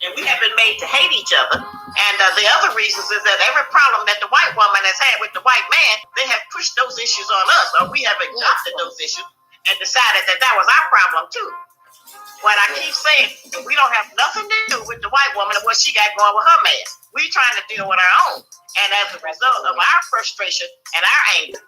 And we have been made to hate each other. And the other reasons is that every problem that the white woman has had with the white man, they have pushed those issues on us, or we have adopted those issues and decided that that was our problem too. What I keep saying, we don't have nothing to do with the white woman and what she got going with her man. We trying to deal with our own. And as a result of our frustration and our anger,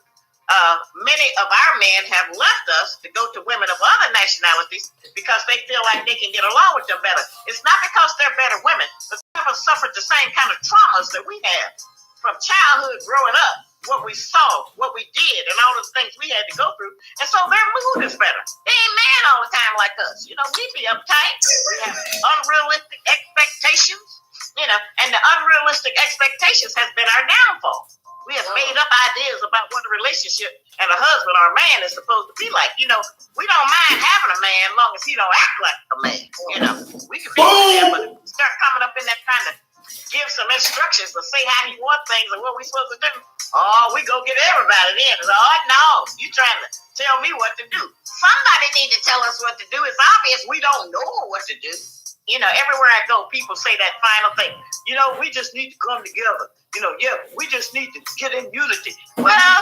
many of our men have left us to go to women of other nationalities because they feel like they can get along with them better. It's not because they're better women, but they have suffered the same kind of traumas that we have from childhood growing up, what we saw, what we did, and all the things we had to go through. And so their mood is better. They ain't mad all the time like us. You know, we be uptight. We have unrealistic expectations, you know, and the unrealistic expectations has been our downfall. We have made up ideas about what a relationship and a husband or a man is supposed to be like. You know, we don't mind having a man as long as he don't act like a man. You know, we can be there, but if we start coming up in that kind of give some instructions to say how he wants things and what we supposed to do, oh, we go get everybody in. Oh, no, you trying to tell me what to do. Somebody need to tell us what to do. It's obvious we don't know what to do. You know, everywhere I go, people say that final thing. You know, we just need to come together. You know, yeah, we just need to get in unity. Well,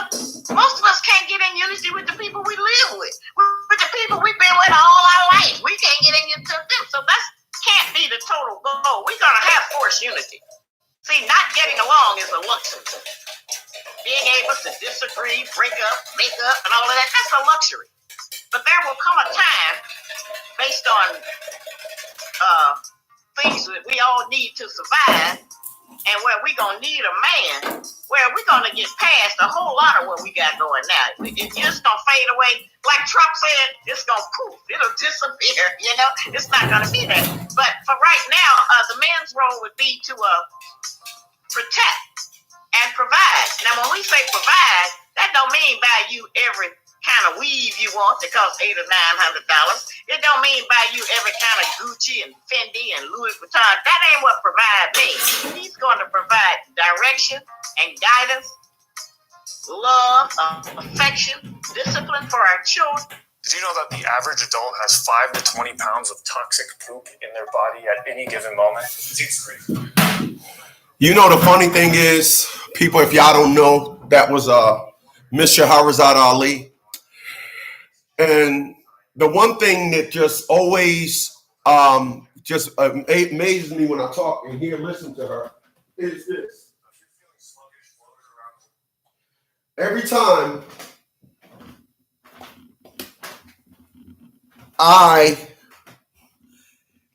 most of us can't get in unity with the people we live with the people we've been with all our life. We can't get in unity with them. So that can't be the total goal. We're going to have forced unity. See, not getting along is a luxury. Being able to disagree, break up, make up, and all of that, that's a luxury. But there will come a time based on things that we all need to survive, and where we're going to need a man, where we're going to get past a whole lot of what we got going now. It's just going to fade away. Like Trump said, it's going to poof. It'll disappear, you know. It's not going to be there. But for right now, the man's role would be to protect and provide. Now, when we say provide, that don't mean buy you every kind of weave you want that costs $800 or $900. It don't mean buy you every kind of Gucci and Fendi and Louis Vuitton. That ain't what provide means. He's going to provide direction and guidance, love, affection, discipline for our children. Did you know that the average adult has 5 to 20 pounds of toxic poop in their body at any given moment? It's crazy. You know, the funny thing is, people, if y'all don't know, that was Mr. Harazad Ali. And the one thing that just always just amazes me when I talk and hear, listen to her, is this. Every time I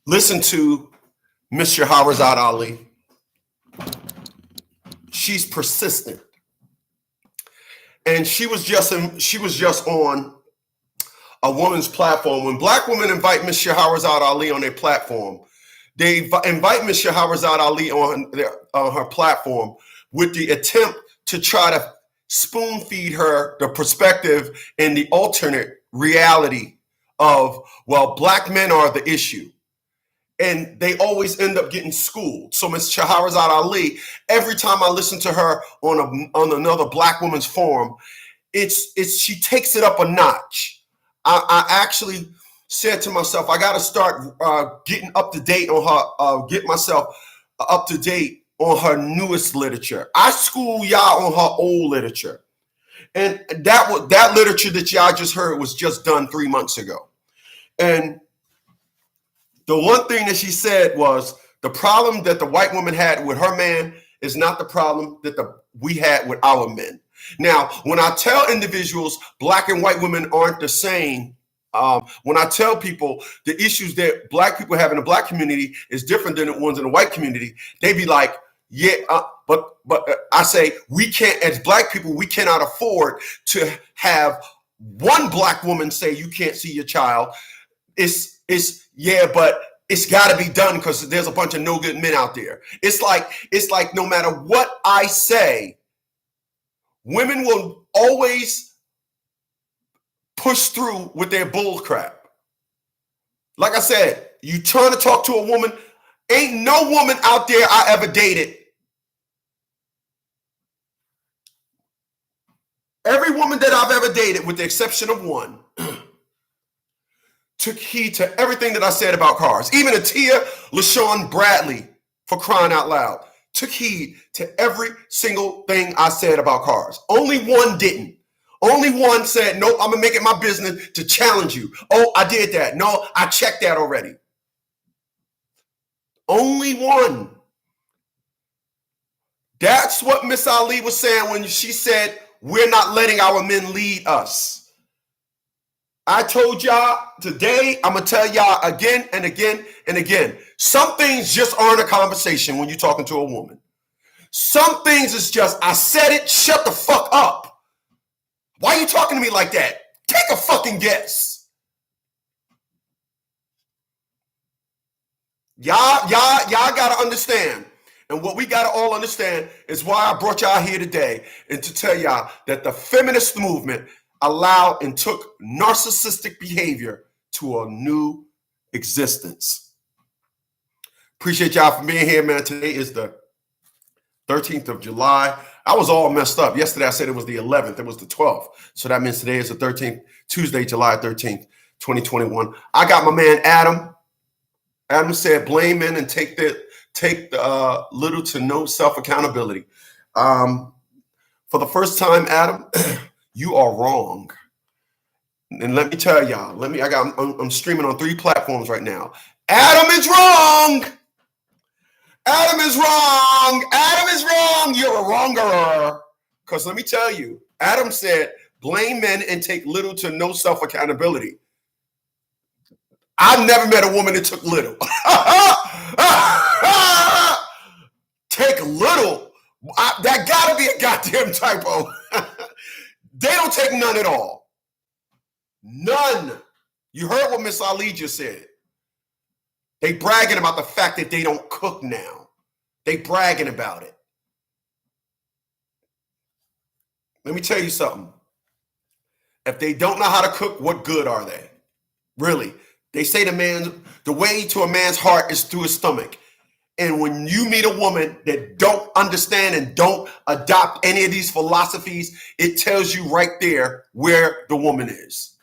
listen to Mr. Harazad Ali, she's persistent. And she was just on a woman's platform. When black women invite Ms. Shahrazad Ali on their platform, they invite Ms. Shahrazad Ali on her platform with the attempt to try to spoon feed her the perspective and the alternate reality of, well, black men are the issue. And they always end up getting schooled. So Ms. Shahrazad Ali, every time I listen to her on another black woman's forum, she takes it up a notch. I actually said to myself, I got to start getting up to date on her, get myself up to date on her newest literature. I school y'all on her old literature. And that literature that y'all just heard was just done 3 months ago. And the one thing that she said was the problem that the white woman had with her man is not the problem that we had with our men. Now, when I tell individuals black and white women aren't the same, when I tell people the issues that black people have in the black community is different than the ones in the white community, they be like, yeah, but I say we can't, as black people, we cannot afford to have one black woman say you can't see your child. It's yeah, but it's got to be done because there's a bunch of no good men out there. It's like no matter what I say, women will always push through with their bull crap. Like I said, you turn to talk to a woman, ain't no woman out there I ever dated. Every woman that I've ever dated, with the exception of one, took heed to everything that I said about cars. Even Atia LaShawn Bradley, for crying out loud, took heed to every single thing I said about cars. Only one didn't. Only one said, nope, I'm going to make it my business to challenge you. Oh, I did that. No, I checked that already. Only one. That's what Miss Ali was saying when she said, we're not letting our men lead us. I told y'all today, I'm going to tell y'all again and again and again. Some things just aren't a conversation when you're talking to a woman. Some things is just, I said it, shut the fuck up. Why are you talking to me like that? Take a fucking guess. Y'all got to understand. And what we got to all understand is why I brought y'all here today, and to tell y'all that the feminist movement allowed and took narcissistic behavior to a new existence. Appreciate y'all for being here, man. Today is the 13th of July. I was all messed up. Yesterday I said it was the 11th. It was the 12th. So that means today is the 13th, Tuesday, July 13th, 2021. I got my man Adam. Adam said, blame men and take the little to no self-accountability. For the first time, Adam, you are wrong. And let me tell y'all, I'm streaming on 3 platforms right now. Adam is wrong. Adam is wrong. Adam is wrong. You're a wronger. Because let me tell you, Adam said, blame men and take little to no self-accountability. I've never met a woman that took little. Take little. That got to be a goddamn typo. They don't take none at all. None. You heard what Miss Ali just said. They bragging about the fact that they don't cook now. They bragging about it. Let me tell you something. If they don't know how to cook, what good are they? Really. They say the way to a man's heart is through his stomach. And when you meet a woman that don't understand and don't adopt any of these philosophies, it tells you right there where the woman is.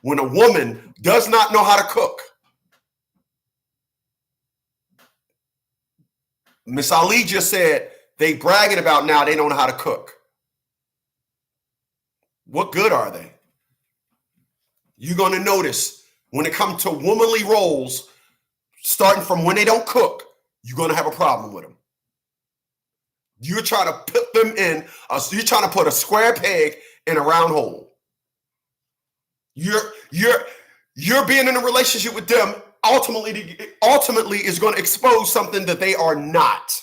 When a woman does not know how to cook, Miss Ali just said they bragging about now they don't know how to cook. What good are they? You're going to notice when it comes to womanly roles, starting from when they don't cook, you're going to have a problem with them. You're trying to put them in, you're trying to put a square peg in a round hole. You're being in a relationship with them ultimately is going to expose something that they are not.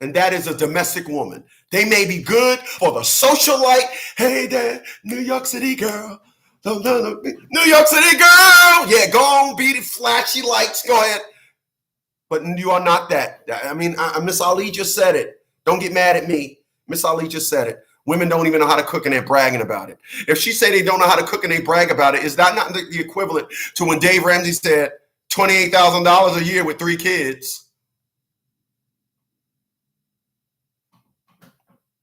And that is a domestic woman. They may be good for the socialite. Hey there, New York City girl. New York City girl. Yeah, go on, beat it, flashy lights. Go ahead. But you are not that. I mean, Miss Ali just said it. Don't get mad at me. Miss Ali just said it. Women don't even know how to cook and they're bragging about it. If she say they don't know how to cook and they brag about it, is that not the equivalent to when Dave Ramsey said $28,000 a year with 3 kids?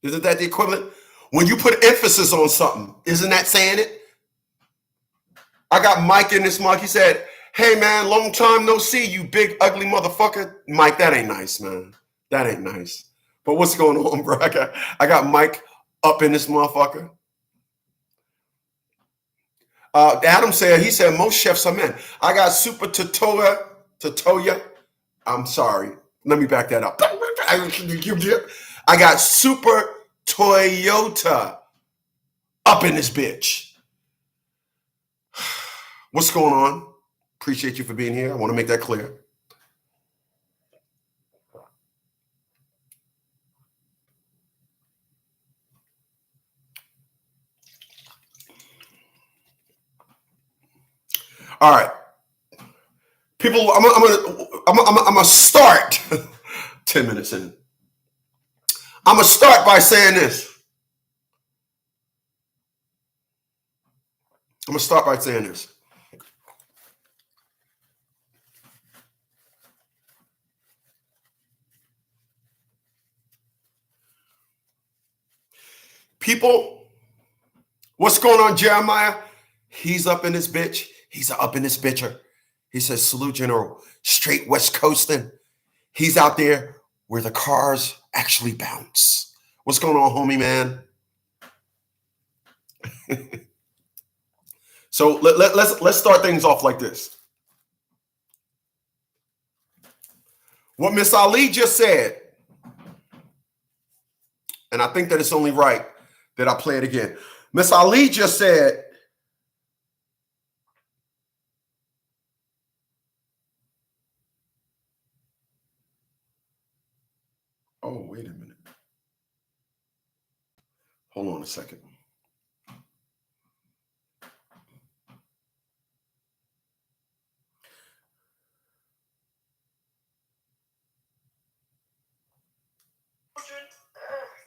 Isn't that the equivalent? When you put emphasis on something, isn't that saying it? I got Mike in this mug. He said, hey, man, long time no see, you big, ugly motherfucker. Mike, that ain't nice, man. That ain't nice. But what's going on, bro? I got Mike up in this motherfucker. Adam said, he said, most chefs are men. I got Super Totoya. I'm sorry. Let me back that up. I got Super Toyota up in this bitch. What's going on? Appreciate you for being here. I want to make that clear. All right, people. I'm gonna start 10 minutes in. I'm gonna start by saying this. People, what's going on, Jeremiah? He's up in this bitch. He's up in this bitcher. He says, salute, General. Straight West Coasting. He's out there where the cars actually bounce. What's going on, homie, man? So let's start things off like this. What Miss Ali just said, and I think that it's only right that I play it again. Miss Ali just said, oh, wait a minute. Hold on a second.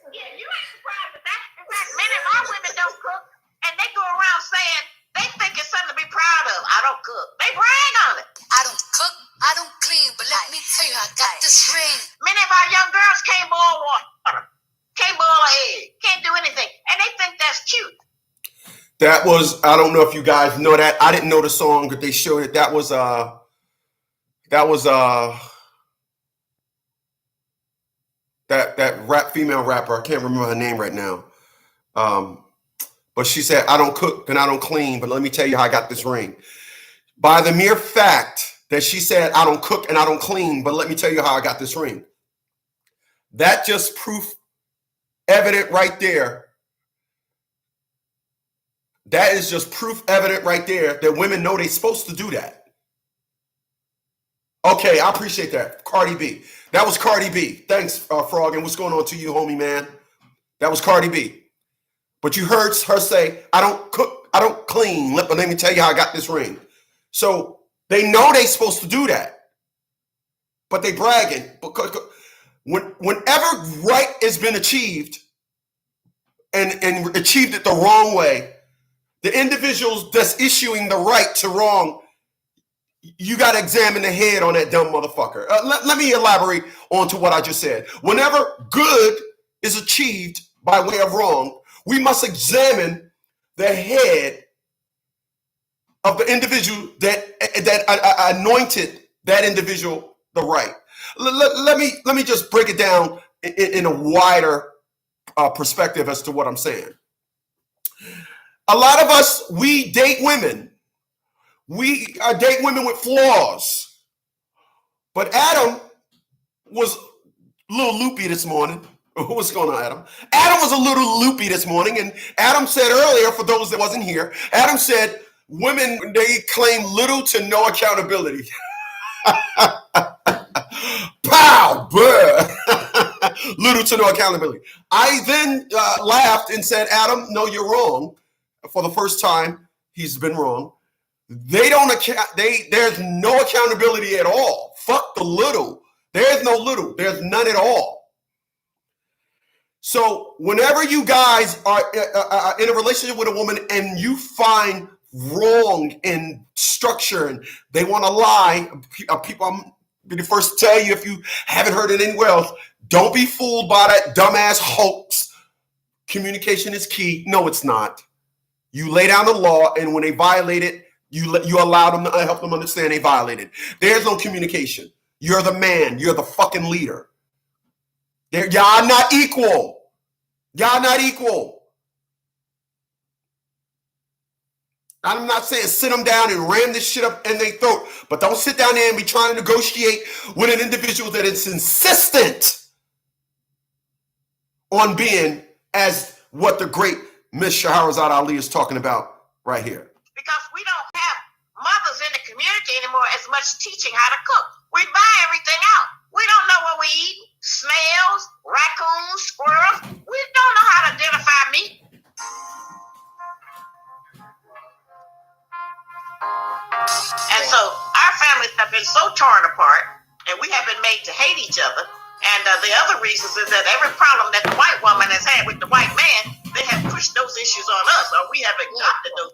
Yeah, you ain't surprised at that. In fact, many of our women don't cook, and they go around saying they think it's something to be proud of. I don't cook. They brag on it. I don't cook, I don't clean, but let me tell you, I got this ring. Many of our young girls can't boil water, can't boil an egg, can't do anything, and they think that's cute. That was, I don't know if you guys know that. I didn't know the song, but they showed it. That was that female rapper. I can't remember her name right now. But she said, I don't cook and I don't clean, but let me tell you how I got this ring. By the mere fact that she said, I don't cook and I don't clean, but let me tell you how I got this ring. That just proof evident right there. That is just proof evident right there that women know they're supposed to do that. Okay, I appreciate that. Cardi B. That was Cardi B. Thanks, Frog. And what's going on to you, homie, man? That was Cardi B. But you heard her say, I don't cook, I don't clean. Let me tell you how I got this ring. So they know they're supposed to do that. But they bragging. Because whenever right has been achieved and achieved it the wrong way, the individuals that's issuing the right to wrong, you got to examine the head on that dumb motherfucker. Let me elaborate on to what I just said. Whenever good is achieved by way of wrong, we must examine the head of the individual that anointed that individual the right. Let me just break it down in a wider perspective as to what I'm saying. A lot of us, we date women. We date women with flaws. But Adam was a little loopy this morning. What's going on, Adam? Adam was a little loopy this morning. And Adam said earlier, for those that wasn't here, Adam said women, they claim little to no accountability. Pow! Little to no accountability. I then laughed and said, Adam, no, you're wrong. For the first time, he's been wrong. They don't there's no accountability at all. Fuck the little. There's no little. There's none at all. So whenever you guys are in a relationship with a woman and you find wrong in structure and they want to lie, people, I'm the first to tell you, if you haven't heard it anywhere else, don't be fooled by that dumbass hoax. Communication is key. No, it's not. You lay down the law, and when they violate it, you allow them to help them understand they violated. There's no communication. You're the man. You're the fucking leader. Y'all not equal. Y'all not equal. I'm not saying sit them down and ram this shit up in their throat, but don't sit down there and be trying to negotiate with an individual that is insistent on being as what the great Miss Shahrazad Ali is talking about right here. Because we don't have mothers in the community anymore as much teaching how to cook. We buy everything out. We don't know what we eat. Snails, raccoons, squirrels. We don't know how to identify meat. And so our families have been so torn apart, and we have been made to hate each other. And the other reasons is that every problem that the white woman has had with the white man, they have pushed those issues on us, or we have adopted those.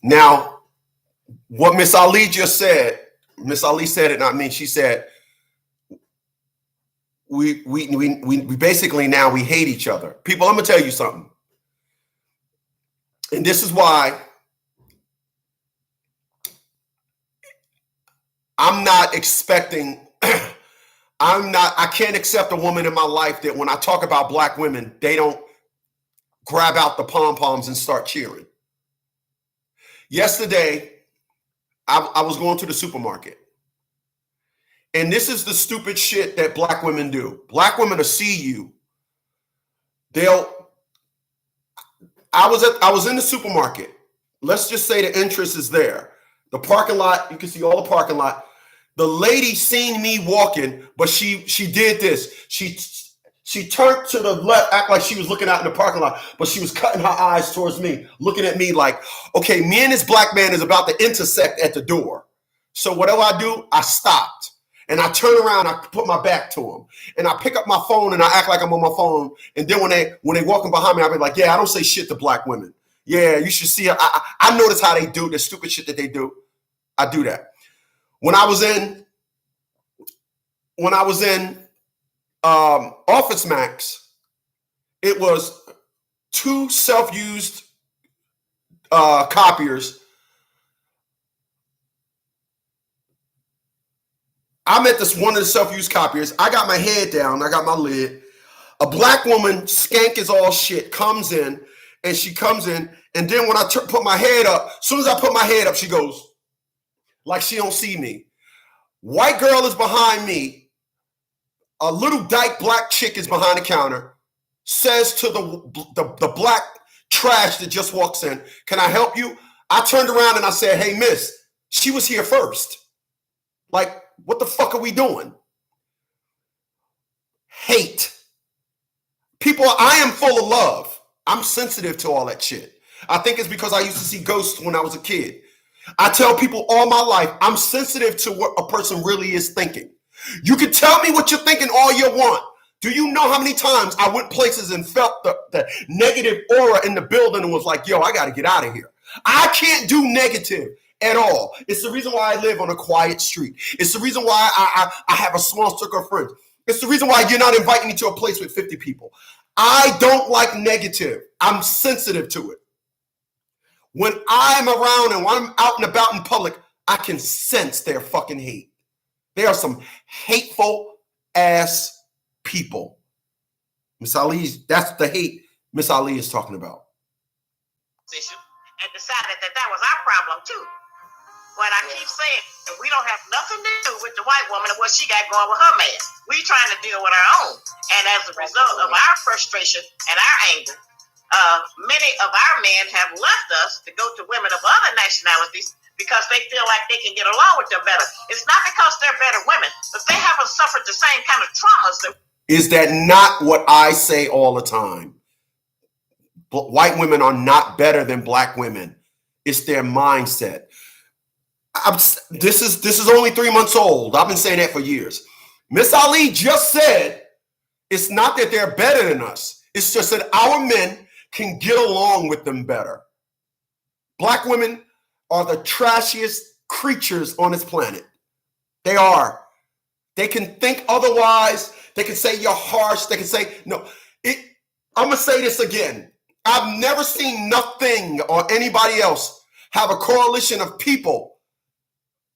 Now, what Miss Ali just said, Miss Ali said it, not me. She said, we basically now we hate each other. People, I'm gonna tell you something. And this is why I'm not expecting, I can't accept a woman in my life that when I talk about black women, they don't grab out the pom-poms and start cheering. Yesterday, I was going to the supermarket. And this is the stupid shit that black women do. Black women will see you. I was in the supermarket. Let's just say the entrance is there. The parking lot, you can see all the parking lot. The lady seen me walking, but she did this. She turned to the left, act like she was looking out in the parking lot, but she was cutting her eyes towards me, looking at me like, okay, me and this black man is about to intersect at the door. So whatever I do, I stopped. And I turn around, I put my back to him. And I pick up my phone and I act like I'm on my phone. And then when they walking behind me, I'll be like, yeah, I don't say shit to black women. Yeah, you should see her. I notice how they do the stupid shit that they do. I do that. When I was in Office Max, it was 2 self-used copiers. I'm at one of the self-used copiers. I got my head down. I got my lid. A black woman, skank as all shit, comes in. And she comes in. And then when I put my head up, as soon as I put my head up, she goes, like she don't see me. White girl is behind me. A little dyke black chick is behind the counter. Says to the black trash that just walks in, can I help you? I turned around and I said, hey, miss, she was here first. Like, what the fuck are we doing? Hate. People, I am full of love. I'm sensitive to all that shit. I think it's because I used to see ghosts when I was a kid. I tell people all my life, I'm sensitive to what a person really is thinking. You can tell me what you're thinking all you want. Do you know how many times I went places and felt the negative aura in the building and was like, yo, I got to get out of here. I can't do negative at all. It's the reason why I live on a quiet street. It's the reason why I have a small circle of friends. It's the reason why you're not inviting me to a place with 50 people. I don't like negative. I'm sensitive to it. When I'm around and when I'm out and about in public, I can sense their fucking hate. They are some hateful ass people. Miss Ali, that's the hate Miss Ali is talking about. And decided that was our problem too. But I keep saying we don't have nothing to do with the white woman and what she got going with her man. We trying to deal with our own. And as a result of our frustration and our anger, many of our men have left us to go to women of other nationalities because they feel like they can get along with them better. It's not because they're better women, but they haven't suffered the same kind of traumas. Is that not what I say all the time? White women are not better than black women. It's their mindset. This is only 3 months old. I've been saying that for years. Miss Ali just said it's not that they're better than us. It's just that our men can get along with them better. Black women are the trashiest creatures on this planet. They are. They can think otherwise. They can say you're harsh. They can say, no. I'm going to say this again. I've never seen nothing or anybody else have a coalition of people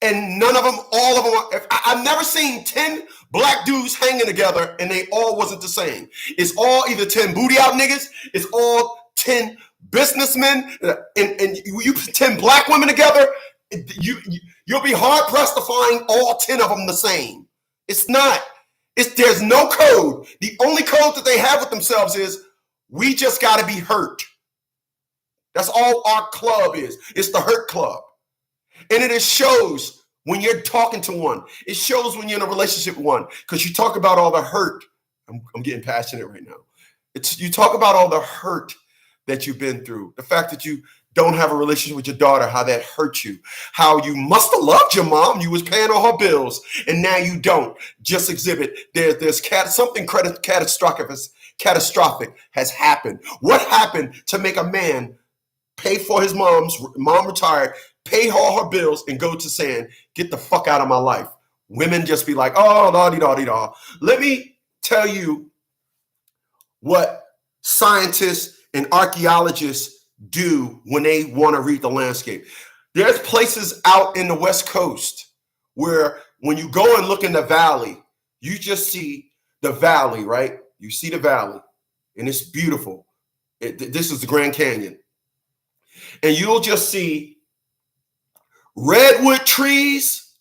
and none of them, all of them. I've never seen 10 black dudes hanging together and they all wasn't the same. It's all either 10 booty out niggas. It's all 10 businessmen and you 10 black women together. You'll be hard pressed to find all 10 of them the same. It's not. There's no code. The only code that they have with themselves is we just got to be hurt. That's all our club is. It's the hurt club. And it shows when you're talking to one. It shows when you're in a relationship with one. Because you talk about all the hurt. I'm getting passionate right now. You talk about all the hurt that you've been through. The fact that you don't have a relationship with your daughter, how that hurt you. How you must have loved your mom. You was paying all her bills. And now you don't. Just exhibit. There's something catastrophic has happened. What happened to make a man pay for his mom retired, pay all her bills, and go to saying, get the fuck out of my life? Women just be like, oh, da-dee-da-dee-da. Let me tell you what scientists and archaeologists do when they want to read the landscape. There's places out in the West Coast where when you go and look in the valley, you just see the valley, right? You see the valley, and it's beautiful. This is the Grand Canyon. And you'll just see redwood trees.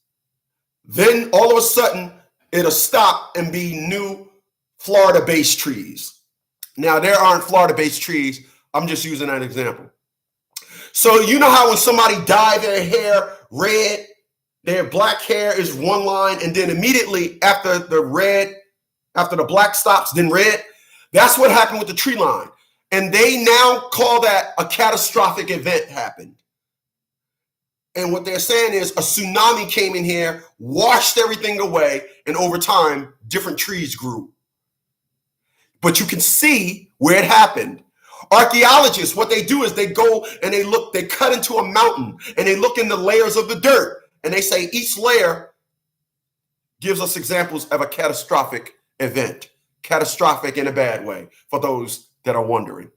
Then all of a sudden, it'll stop and be new Florida-based trees. Now, there aren't Florida-based trees. I'm just using that example. So you know how when somebody dye their hair red, their black hair is one line, and then immediately after the black stops, then red? That's what happened with the tree line. And they now call that a catastrophic event happened. And what they're saying is a tsunami came in here, washed everything away, and over time, different trees grew. But you can see where it happened. Archaeologists, what they do is they go and they cut into a mountain, and they look in the layers of the dirt, and they say each layer gives us examples of a catastrophic event. Catastrophic in a bad way, for those that are wondering.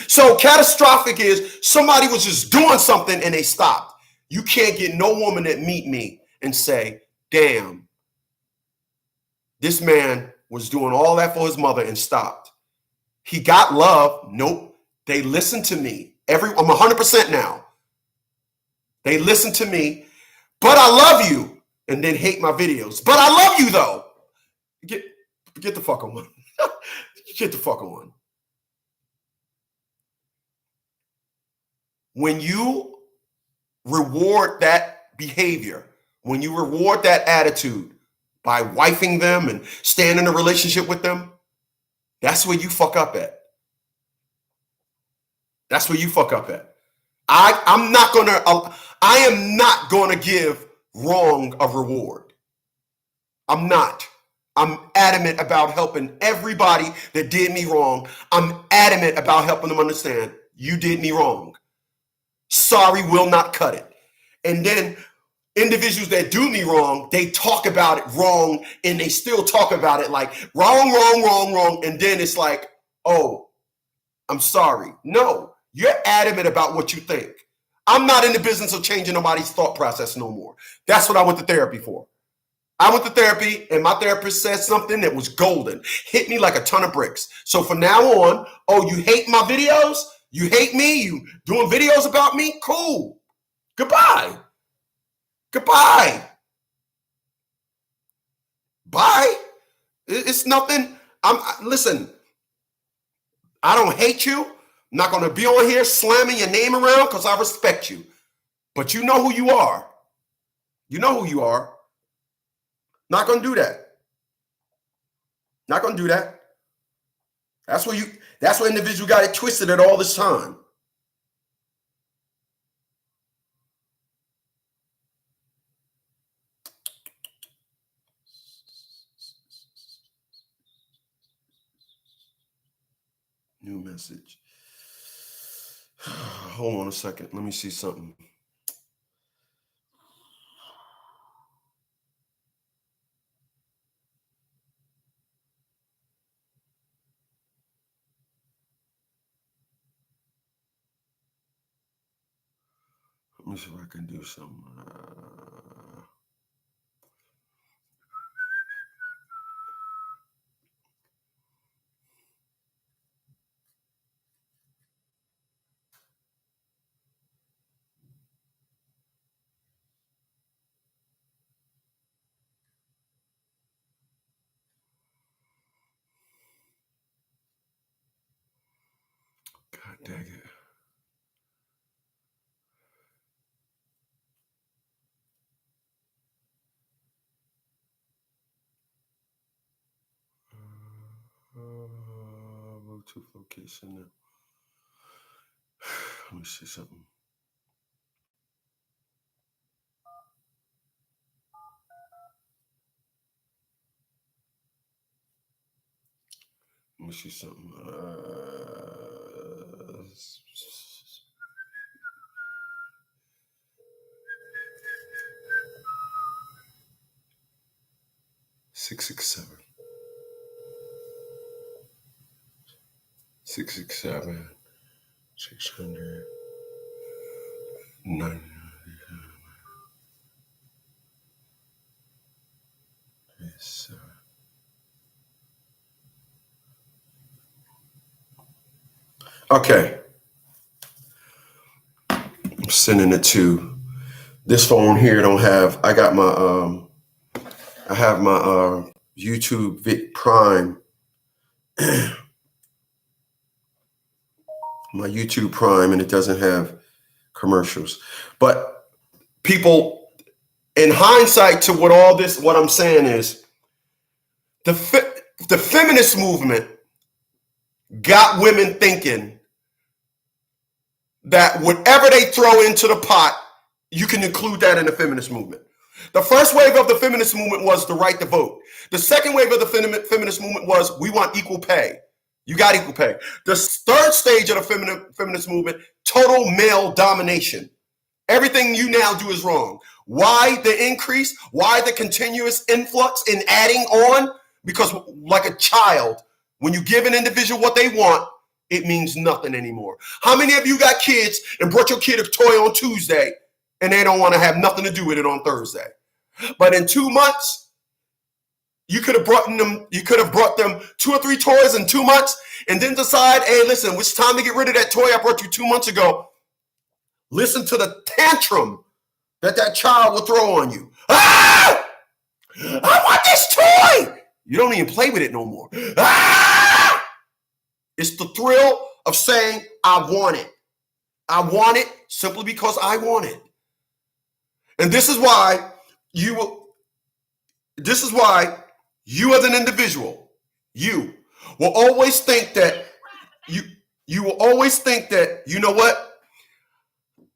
So catastrophic is somebody was just doing something and they stopped. You can't get no woman that meet me and say, damn, this man was doing all that for his mother and stopped. He got love. Nope. They listened to me. I'm 100% now. They listen to me, but I love you, and then hate my videos. But I love you though. Get the fuck on. Get the fuck on. When you reward that behavior, when you reward that attitude by wifing them and staying in a relationship with them, that's where you fuck up at. That's where you fuck up at. I am not gonna give wrong a reward. I'm not. I'm adamant about helping everybody that did me wrong. I'm adamant about helping them understand you did me wrong. Sorry will not cut it. And then individuals that do me wrong, they talk about it wrong, and they still talk about it like wrong. And then it's like, oh, I'm sorry. No, you're adamant about what you think. I'm not in the business of changing nobody's thought process no more. That's what I went to therapy for. I went to therapy, and my therapist said something that was golden. Hit me like a ton of bricks. So from now on, oh, you hate my videos? You hate me? You doing videos about me? Cool. Goodbye. Goodbye. Bye. It's nothing. Listen, I don't hate you. I'm not going to be on here slamming your name around because I respect you. But you know who you are. You know who you are. Not going to do that. Not going to do that. That's where individual got it twisted at all this time. New message. Hold on a second. Let me see something. Let me see if I can do some. God dang it. Bluetooth location now. Let me see something. Let me see something. 667. 667. 600. 99. this. Okay. I'm sending it to this phone here. Don't have, I got my, I have my YouTube Prime. My YouTube Prime, and it doesn't have commercials. But people, in hindsight to what all this, what I'm saying is, the feminist movement got women thinking that whatever they throw into the pot, you can include that in the feminist movement. The first wave of the feminist movement was the right to vote. The second wave of the feminist movement was we want equal pay. You got equal pay. The third stage of the feminist movement, total male domination. Everything you now do is wrong. Why the increase? Why the continuous influx in adding on? Because like a child, when you give an individual what they want, it means nothing anymore. How many of you got kids and brought your kid a toy on Tuesday and they don't want to have nothing to do with it on Thursday? But in 2 months, you could have brought them 2 or 3 toys in 2 months and then decide, hey, listen, it's time to get rid of that toy I brought you 2 months ago. Listen to the tantrum that child will throw on you. Ah! I want this toy. You don't even play with it no more. Ah! It's the thrill of saying, I want it. I want it simply because I want it. And this is why you as an individual, you will always think that you will always think that, you know what?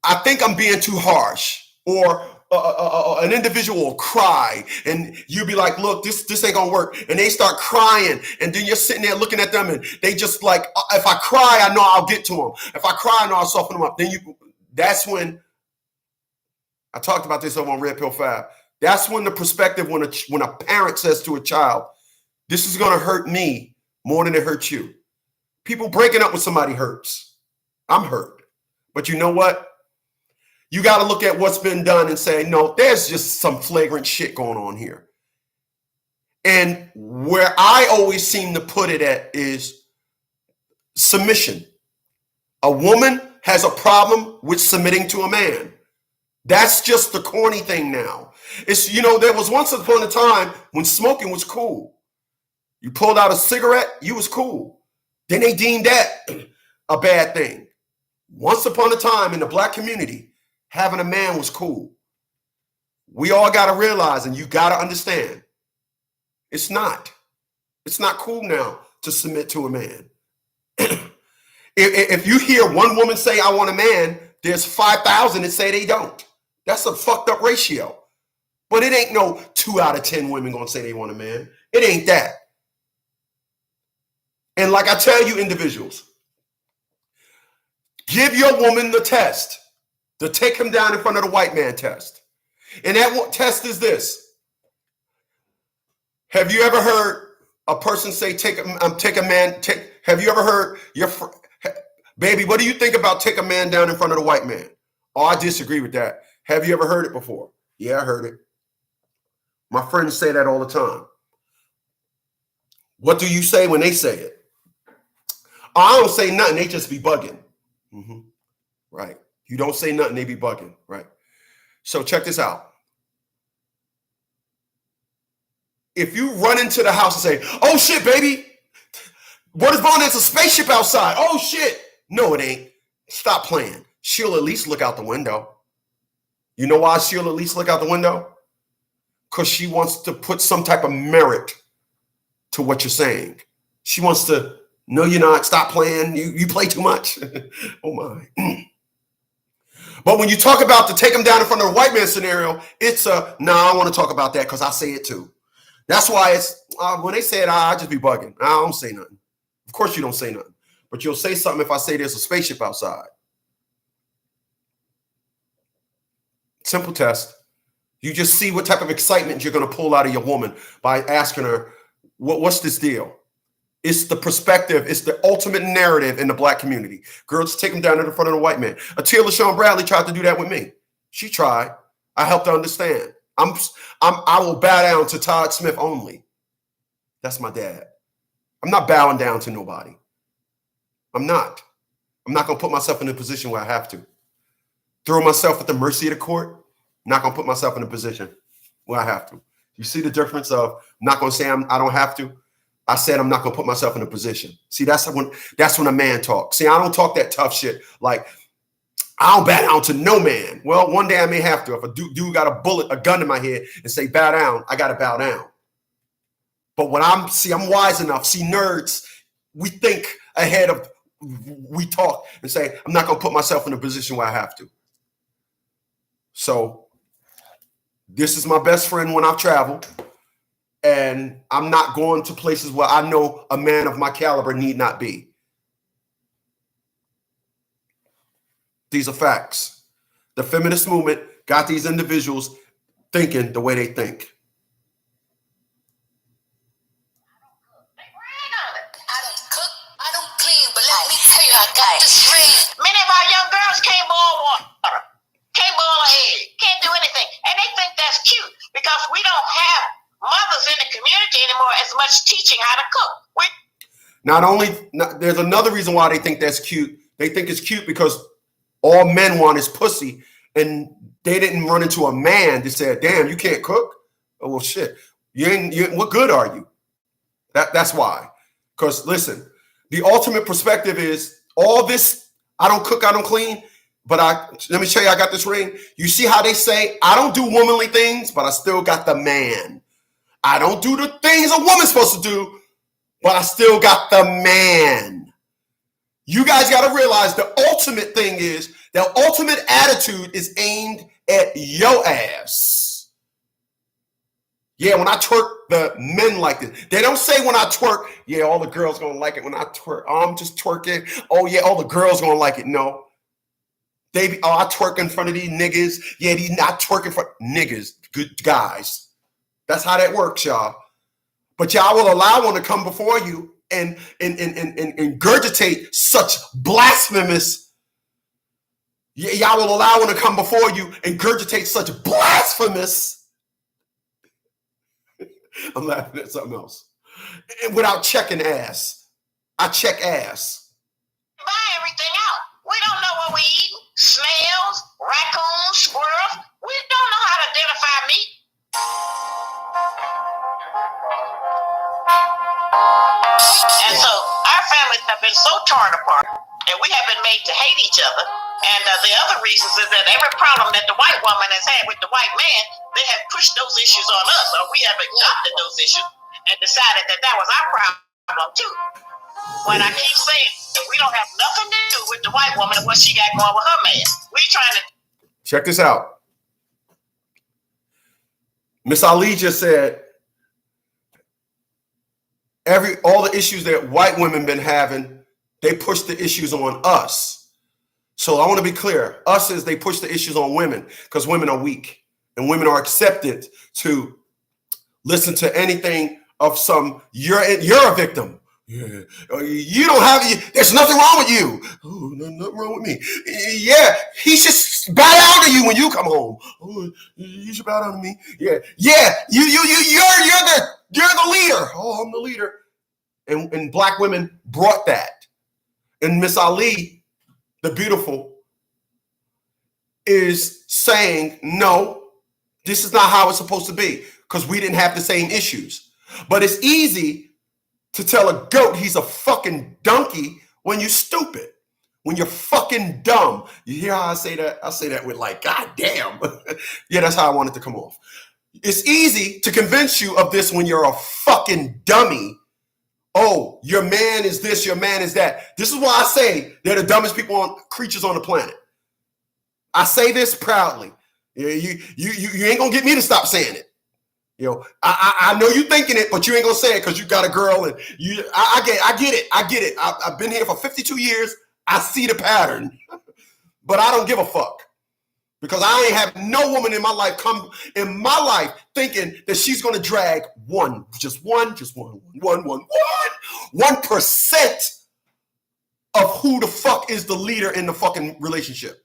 I think I'm being too harsh. Or an individual will cry and you'll be like, look, this ain't gonna work. And they start crying. And then you're sitting there looking at them and they just like, if I cry, I know I'll get to them. If I cry, I know I'll soften them up. That's when, I talked about this on Red Pill 5. That's when the perspective, when a parent says to a child, this is going to hurt me more than it hurts you. People breaking up with somebody hurts. I'm hurt. But you know what? You got to look at what's been done and say, no, there's just some flagrant shit going on here. And where I always seem to put it at is submission. A woman has a problem with submitting to a man. That's just the corny thing now. It's, there was once upon a time when smoking was cool. You pulled out a cigarette, you was cool. Then they deemed that a bad thing. Once upon a time in the black community, having a man was cool. We all got to realize, and you got to understand, it's not. It's not cool now to submit to a man. If you hear one woman say, I want a man, there's 5,000 that say they don't. That's a fucked up ratio. But it ain't no 2 out of 10 women going to say they want a man. It ain't that. And like I tell you, individuals, give your woman the test, the take him down in front of the white man test. And that test is this. Have you ever heard a person say, have you ever heard baby, what do you think about take a man down in front of the white man? Oh, I disagree with that. Have you ever heard it before? Yeah, I heard it. My friends say that all the time. What do you say when they say it? I don't say nothing. They just be bugging. Mm-hmm. Right. You don't say nothing. They be bugging. Right. So check this out. If you run into the house and say, oh shit, baby, what is going on? There's a spaceship outside. Oh shit. No, it ain't. Stop playing. She'll at least look out the window. You know why she'll at least look out the window? Because she wants to put some type of merit to what you're saying. She wants to, no, you're not. Stop playing. You play too much. Oh my. But when you talk about to take them down in front of the white man scenario, it's I want to talk about that because I say it too. That's why it's when they say it, I just be bugging. I don't say nothing. Of course you don't say nothing. But you'll say something if I say there's a spaceship outside. Simple test. You just see what type of excitement you're going to pull out of your woman by asking her, what's this deal? It's the perspective. It's the ultimate narrative in the black community. Girls take them down in front of the white man. Atiya LaShawn Bradley tried to do that with me. She tried. I helped her understand. I will bow down to Todd Smith only. That's my dad. I'm not bowing down to nobody. I'm not going to put myself in a position where I have to. Throw myself at the mercy of the court. I'm not going to put myself in a position where I have to. You see the difference of I'm not going to say I don't have to. I said I'm not going to put myself in a position. See, that's when a man talks. See, I don't talk that tough shit like I don't bow down to no man. Well, one day I may have to. If a dude got a gun in my head and say bow down, I got to bow down. But when I'm wise enough. See, nerds, we think ahead of we talk and say, I'm not going to put myself in a position where I have to. So this is my best friend when I've traveled. And I'm not going to places where I know a man of my caliber need not be. These are facts. The feminist movement got these individuals thinking the way they think. I don't cook, I don't clean, but let me tell you, I got this ring. Many of our young girls can't boil water, can't boil an egg, can't do anything. And they think that's cute because we don't have mothers in the community anymore as much teaching how to cook. There's another reason why they think that's cute. They think it's cute because all men want is pussy, and they didn't run into a man that said, damn, you can't cook? Oh, well, shit. What good are you? That's why. Because, listen, the ultimate perspective is all this, I don't cook, I don't clean, but let me show you, I got this ring. You see how they say, I don't do womanly things, but I still got the man. I don't do the things a woman's supposed to do, but I still got the man. You guys got to realize the ultimate thing is, the ultimate attitude is aimed at your ass. Yeah, when I twerk, the men like this. They don't say when I twerk, yeah, all the girls going to like it when I twerk. Oh, I'm just twerking. Oh, yeah, all the girls going to like it. No. I twerk in front of these niggas. Yeah, these not twerking for niggas, good guys. That's how that works, y'all. But y'all will allow one to come before you and ingurgitate such blasphemous. Y'all will allow one to come before you and ingurgitate such blasphemous. I'm laughing at something else. Without checking ass. I check ass. Buy everything out. We don't know what we eating. Snails, raccoons, squirrels. We don't know how to identify meat. And so our families have been so torn apart, and we have been made to hate each other. And the other reasons is that every problem that the white woman has had with the white man, they have pushed those issues on us, or we have adopted those issues and decided that that was our problem too. When I keep saying that we don't have nothing to do with the white woman and what she got going with her man. We trying to check this out. Miss Ali just said all the issues that white women been having, they push the issues on us. So I want to be clear. Us is they push the issues on women because women are weak and women are accepted to listen to anything of some, you're a victim. Yeah. You don't have, there's nothing wrong with you. Oh, nothing wrong with me. Yeah, he should bow down to you when you come home. Oh, you should bow down to me. Yeah, you're the leader. Oh, I'm the leader. And black women brought that. And Miss Ali, the beautiful, is saying, no, this is not how it's supposed to be because we didn't have the same issues. But it's easy to tell a goat he's a fucking donkey when you're stupid, when you're fucking dumb. You hear how I say that? I say that with like, God damn. Yeah, that's how I want it to come off. It's easy to convince you of this when you're a fucking dummy. Oh, your man is this, your man is that. This is why I say they're the dumbest creatures on the planet. I say this proudly. You ain't gonna get me to stop saying it. You know, I know you thinking it, but you ain't gonna say it because you got a girl and you. I get it. I've been here for 52 years. I see the pattern, but I don't give a fuck because I ain't have no woman in my life come in my life thinking that she's gonna drag 1% of who the fuck is the leader in the fucking relationship.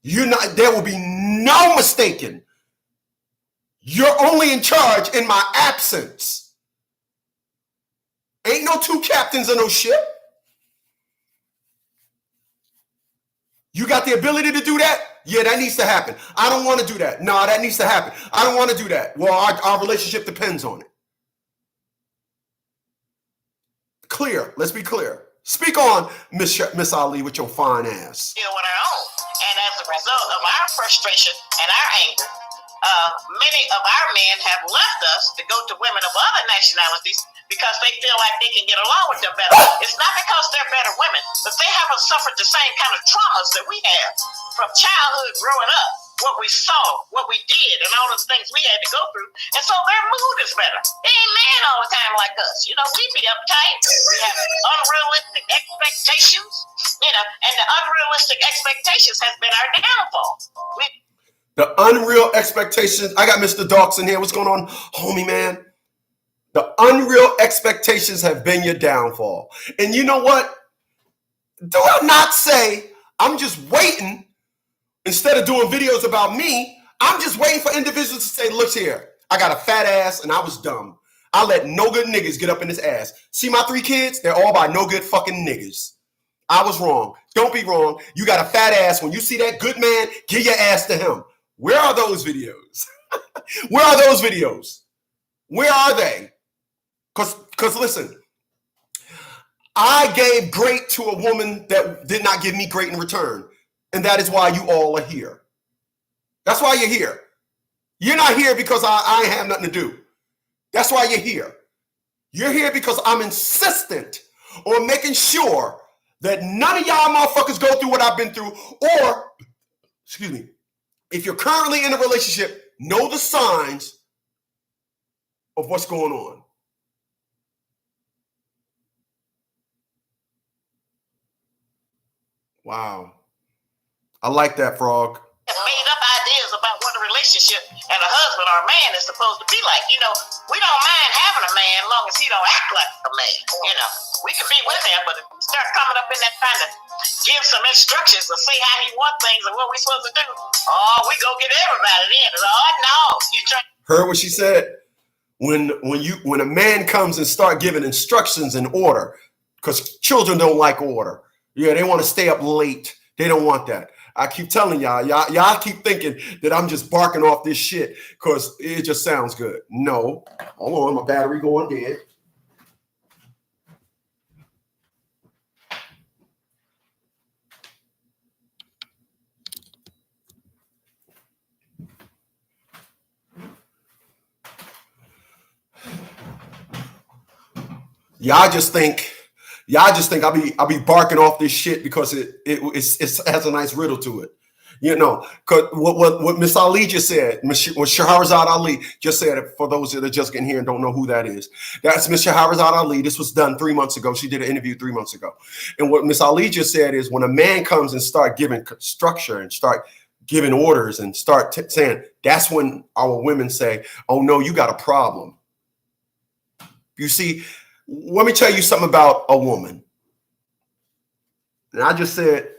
There will be no mistaking You're only in charge in my absence. Ain't no two captains of no ship. You got the ability to do that? Yeah, that needs to happen. I don't want to do that. No, that needs to happen. I don't want to do that. Well, our relationship depends on it. Clear. Let's be clear. Speak on, Miss Ali, with your fine ass. Deal with our own. And as a result of our frustration and our anger, many of our men have left us to go to women of other nationalities because they feel like they can get along with them better. It's not because they're better women, but they haven't suffered the same kind of traumas that we have from childhood growing up. What we saw, what we did, and all those things we had to go through. And so their mood is better. They ain't mad all the time like us. You know, we be uptight. We have unrealistic expectations, you know, and the unrealistic expectations has been our downfall. The unreal expectations. I got Mr. Dawkes in here. What's going on, homie, man? The unreal expectations have been your downfall. And you know what? Do I not say I'm just waiting? Instead of doing videos about me, I'm just waiting for individuals to say, look here, I got a fat ass and I was dumb. I let no good niggas get up in this ass. See my 3 kids? They're all by no good fucking niggas. I was wrong. Don't be wrong. You got a fat ass. When you see that good man, give your ass to him. Where are those videos? Where are those videos? Where are they? Because listen, I gave great to a woman that did not give me great in return. And that is why you all are here. That's why you're here. You're not here because I ain't have nothing to do. That's why you're here. You're here because I'm insistent on making sure that none of y'all motherfuckers go through what I've been through. Or, excuse me, if you're currently in a relationship, know the signs of what's going on. Wow. I like that, Frog. Made up ideas about what a relationship and a husband or a man is supposed to be like. You know, we don't mind having a man as long as he don't act like a man. You know, we can be with him, but if we start coming up in that trying to give some instructions or say how he wants things and what we supposed to do, oh, we go get everybody in. Oh, no, you try. Heard what she said? When a man comes and start giving instructions in order, because children don't like order. Yeah, they want to stay up late. They don't want that. I keep telling y'all keep thinking that I'm just barking off this shit because it just sounds good. No. Hold on, my battery going dead. Y'all just think I'll be barking off this shit because it has a nice riddle to it. You know, because what Miss Ali just said, what Shahrazad Ali just said, for those that are just getting here and don't know who that is, that's Miss Shahrazad Ali. This was done 3 months ago. She did an interview 3 months ago. And what Miss Ali just said is when a man comes and start giving structure and start giving orders and start saying, that's when our women say, oh no, you got a problem. You see, let me tell you something about a woman. And I just said,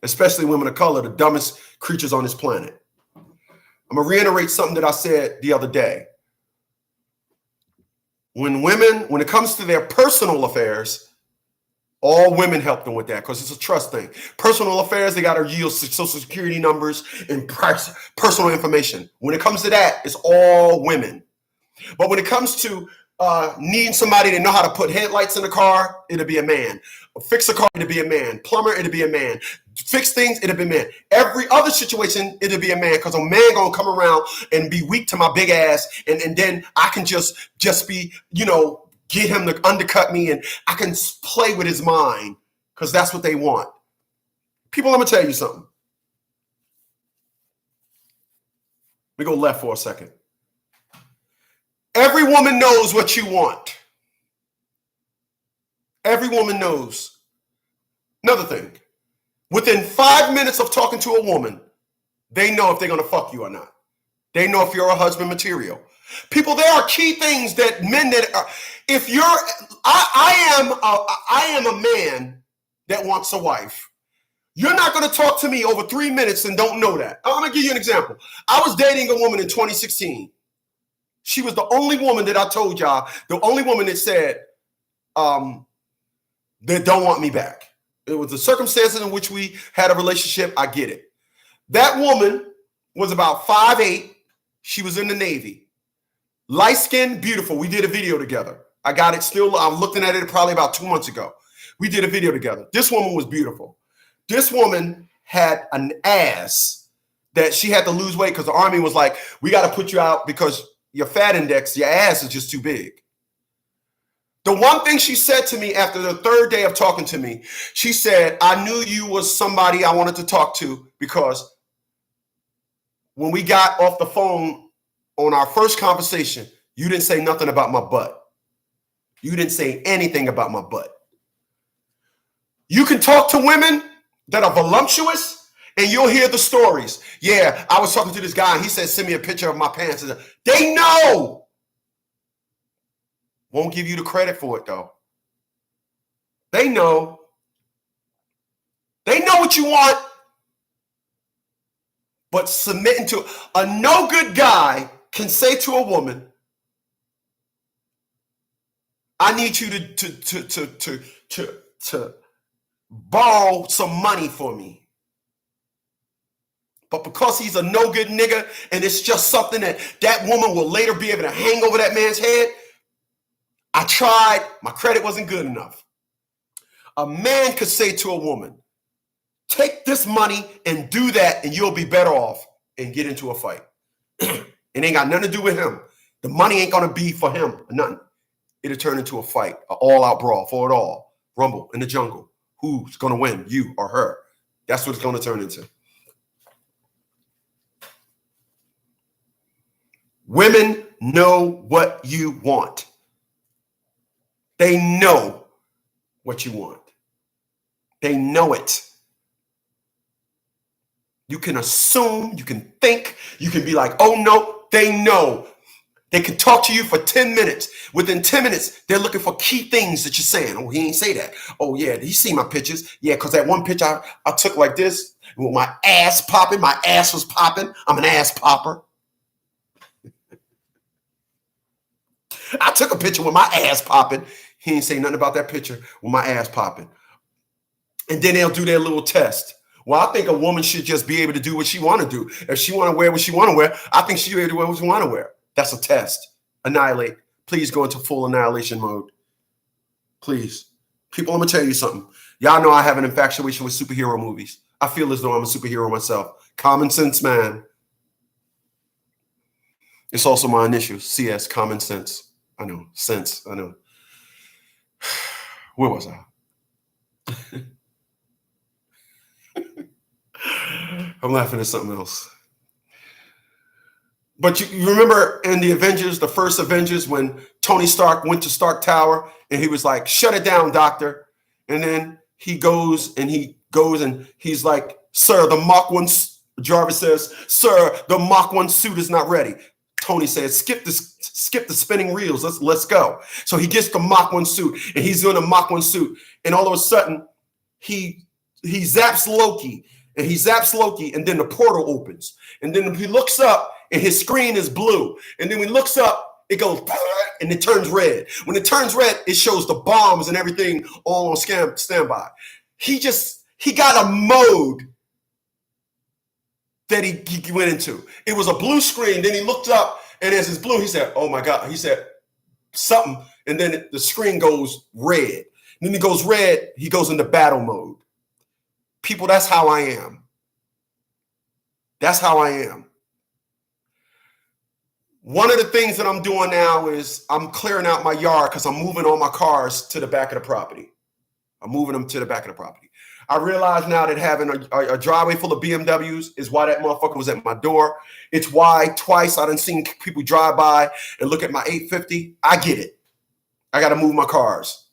especially women of color, the dumbest creatures on this planet. I'm going to reiterate something that I said the other day. When it comes to their personal affairs, all women help them with that because it's a trust thing. Personal affairs, they got to yield social security numbers and personal information. When it comes to that, it's all women. But when it comes to needing somebody to know how to put headlights in a car, it'll be a man. Fix a car, it'll be a man. Plumber, it'll be a man. Fix things, it'll be a man. Every other situation, it'll be a man because a man gonna come around and be weak to my big ass, and then I can just be, you know, get him to undercut me, and I can play with his mind because that's what they want. People, I'm gonna tell you something. Let me go left for a second. Every woman knows what you want. Every woman knows. Another thing, within 5 minutes of talking to a woman, they know if they're going to fuck you or not. They know if you're a husband material. People, there are key things that men that are, if you're, I am a man that wants a wife. You're not going to talk to me over 3 minutes and don't know that. I'm going to give you an example. I was dating a woman in 2016. She was the only woman that I told y'all, the only woman that said, they don't want me back. It was the circumstances in which we had a relationship. I get it. That woman was about 5'8". She was in the Navy. Light skinned, beautiful. We did a video together. I got it still. I'm looking at it probably about 2 months ago. We did a video together. This woman was beautiful. This woman had an ass that she had to lose weight because the Army was like, we got to put you out because your fat index, your ass is just too big. The one thing she said to me after the third day of talking to me, she said, I knew you was somebody I wanted to talk to because when we got off the phone on our first conversation, you didn't say nothing about my butt. You didn't say anything about my butt. You can talk to women that are voluptuous and you'll hear the stories. Yeah, I was talking to this guy and he said, send me a picture of my pants. They know. Won't give you the credit for it though. They know. They know what you want. But submitting to a no good guy can say to a woman, I need you to borrow some money for me. But because he's a no good nigga and it's just something that woman will later be able to hang over that man's head, I tried, my credit wasn't good enough. A man could say to a woman, take this money and do that and you'll be better off and get into a fight. It ain't got nothing to do with him. The money ain't gonna be for him or nothing. It'll turn into a fight, an all-out brawl for it all. Rumble in the jungle. Who's gonna win, you or her? That's what it's gonna turn into. Women know what you want. They know what you want. They know it. You can assume, you can think, you can be like, oh no, they know. They can talk to you for 10 minutes. Within 10 minutes, they're looking for key things that you're saying. Oh, he ain't say that. Oh yeah, he see my pictures. Yeah, because that one picture I took like this, with my ass popping, my ass was popping. I'm an ass popper. I took a picture with my ass popping. He ain't say nothing about that picture with my ass popping. And then they'll do their little test. Well, I think a woman should just be able to do what she want to do. If she want to wear what she want to wear, I think she should be able to wear what she want to wear. That's a test. Annihilate. Please go into full annihilation mode. Please. People, I'm going to tell you something. Y'all know I have an infatuation with superhero movies. I feel as though I'm a superhero myself. Common sense, man. It's also my initials. CS, common sense. I know. Sense. I know. Where was I? I'm laughing at something else. But you remember in the Avengers, the first Avengers, when Tony Stark went to Stark Tower and he was like, shut it down, doctor. And then he goes and he's like, sir, the Mach 1, Jarvis says, sir, the Mach 1 suit is not ready. Tony says, skip the spinning reels. Let's go. So he gets the Mach 1 suit and he's doing a Mach 1 suit. And all of a sudden he zaps Loki and then the portal opens. And then he looks up and his screen is blue. And then when he looks up, it goes and it turns red. When it turns red, it shows the bombs and everything all on standby. He got a mode that he went into. It was a blue screen. Then he looked up and as it's blue, he said, oh my God. He said something. And then the screen goes red. And then he goes red. He goes into battle mode. People, that's how I am. That's how I am. One of the things that I'm doing now is I'm clearing out my yard because I'm moving all my cars to the back of the property. I'm moving them to the back of the property. I realize now that having a driveway full of BMWs is why that motherfucker was at my door. It's why twice I done seen people drive by and look at my 850. I get it. I got to move my cars.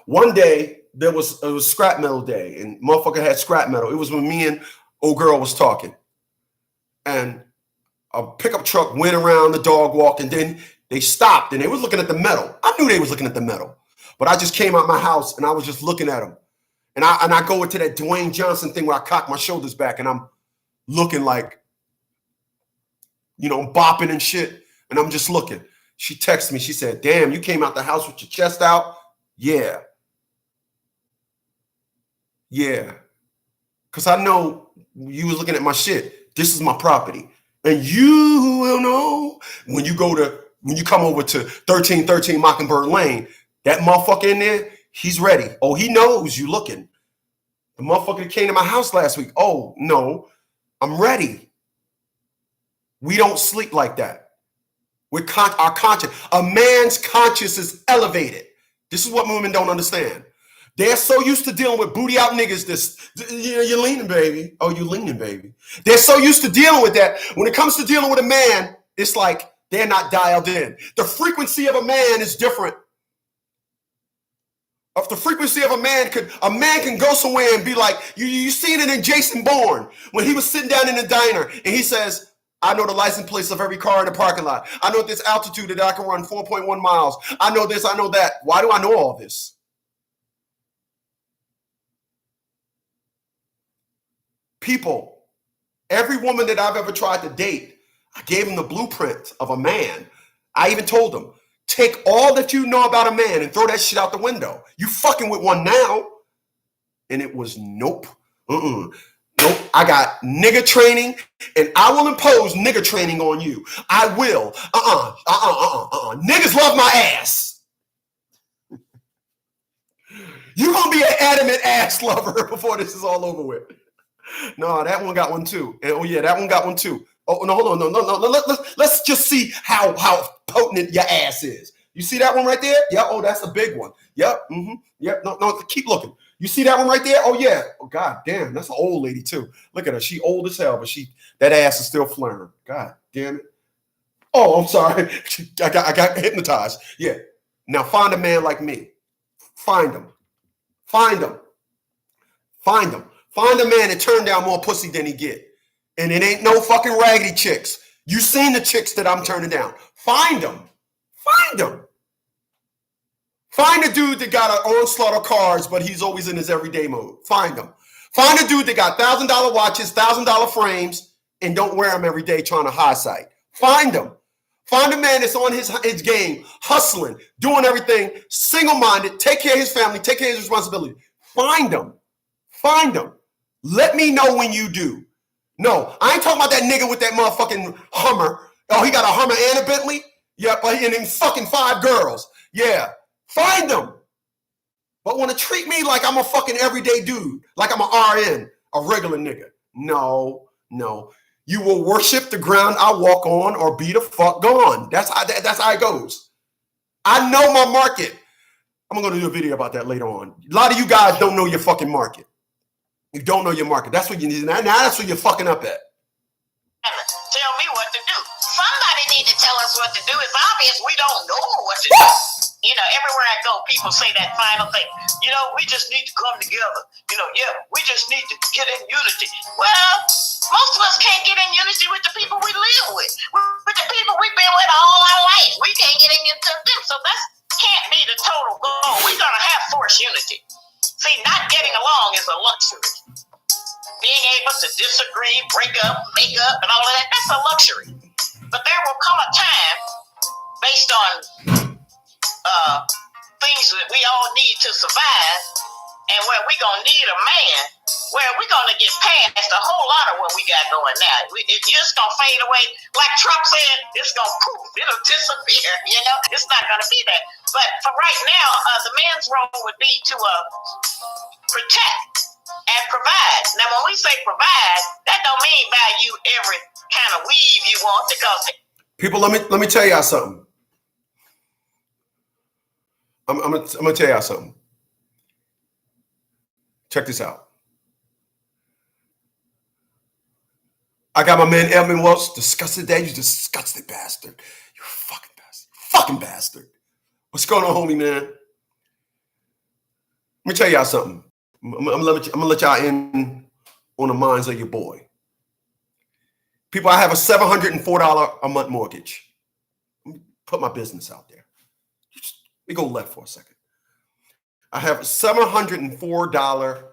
One day, it was scrap metal day and motherfucker had scrap metal. It was when me and old girl was talking. And a pickup truck went around the dog walk and then they stopped and they was looking at the metal. I knew they was looking at the metal, but I just came out my house and I was just looking at them. And I go into that Dwayne Johnson thing where I cock my shoulders back and I'm looking like, you know, bopping and shit. And I'm just looking. She texted me. She said, damn, you came out the house with your chest out? Yeah. Yeah. Because I know you was looking at my shit. This is my property. And you will know when you come over to 1313 Mockingbird Lane, that motherfucker in there, he's ready. Oh, he knows you looking. The motherfucker that came to my house last week. Oh, no, I'm ready. We don't sleep like that. Our conscience. A man's conscience is elevated. This is what women don't understand. They're so used to dealing with booty out niggas. You're leaning, baby. Oh, you leaning, baby. They're so used to dealing with that. When it comes to dealing with a man, it's like they're not dialed in. The frequency of a man is different. Of the frequency of a man can go somewhere and be like, you seen it in Jason Bourne when he was sitting down in the diner and he says, I know the license plates of every car in the parking lot. I know this altitude that I can run 4.1 miles. I know this, I know that. Why do I know all this? People, every woman that I've ever tried to date, I gave them the blueprint of a man. I even told them, take all that you know about a man and throw that shit out the window. You fucking with one now. And it was nope. Nope. I got nigga training and I will impose nigga training on you. I will. Niggas love my ass. You're going to be an adamant ass lover before this is all over with. No, that one got one too. Oh yeah, that one got one too. Oh no, hold on, no. Let's just see how potent your ass is. You see that one right there? Yeah. Oh, that's a big one. Yep. Mm-hmm. Yep. No. Keep looking. You see that one right there? Oh yeah. Oh god damn, that's an old lady too. Look at her. She old as hell, but that ass is still flaring. God damn it. Oh, I'm sorry. I got hypnotized. Yeah. Now find a man like me. Find him. Find him. Find him. Find a man that turn down more pussy than he get. And it ain't no fucking raggedy chicks. You seen the chicks that I'm turning down. Find them. Find them. Find a dude that got an onslaught of cars, but he's always in his everyday mode. Find them. Find a dude that got $1,000 watches, $1,000 frames, and don't wear them every day trying to high sight. Find them. Find a man that's on his game, hustling, doing everything, single-minded, take care of his family, take care of his responsibility. Find them. Find them. Let me know when you do. No, I ain't talking about that nigga with that motherfucking Hummer. Oh, he got a Hummer and a Bentley? Yep, and then fucking 5 girls. Yeah, find them. But want to treat me like I'm a fucking everyday dude, like I'm an RN, a regular nigga. No. You will worship the ground I walk on or be the fuck gone. That's how it goes. I know my market. I'm going to do a video about that later on. A lot of you guys don't know your fucking market. You don't know your market. That's what you need. Now that's what you're fucking up at. Tell me what to do. Somebody need to tell us what to do. It's obvious we don't know what to do. You know, everywhere I go, people say that final thing. You know, we just need to come together. You know, we just need to get in unity. Well, most of us can't get in unity with the people we live with the people we've been with all our life. We can't get in unity with them. So that can't be the total goal. We're going to have forced unity. See, not getting along is a luxury. Being able to disagree, break up, make up, and all of that, that's a luxury. But there will come a time, based on things that we all need to survive, and where we're going to need a man, where we're going to get past a whole lot of what we got going now. It's just going to fade away. Like Trump said, it's going to poof, it'll disappear, you know? It's not going to be that. But for right now, the man's role would be to protect and provide. Now, when we say provide, that don't mean buy you every kind of weave you want, because people, let me tell y'all something. I'm gonna tell y'all something. Check this out. I got my man Edmund Welch disgusted that. You disgusted bastard. You fucking bastard. Fucking bastard. What's going on, homie, man? Let me tell y'all something. I'm gonna let y'all in on the minds of your boy. People, I have a $704 a month mortgage. Let me put my business out there. We go left for a second. I have a $704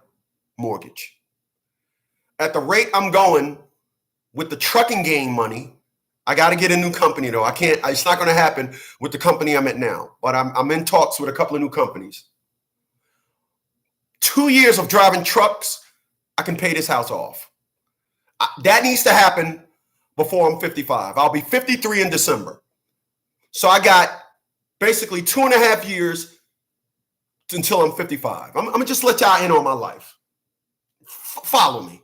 mortgage. At the rate I'm going with the trucking game money, I got to get a new company though. I can't. It's not going to happen with the company I'm at now. But I'm in talks with a couple of new companies. 2 years of driving trucks, I can pay this house off. That needs to happen before I'm 55. I'll be 53 in December. So I got basically 2.5 years until I'm 55. I'm going to just let y'all in on my life. Follow me.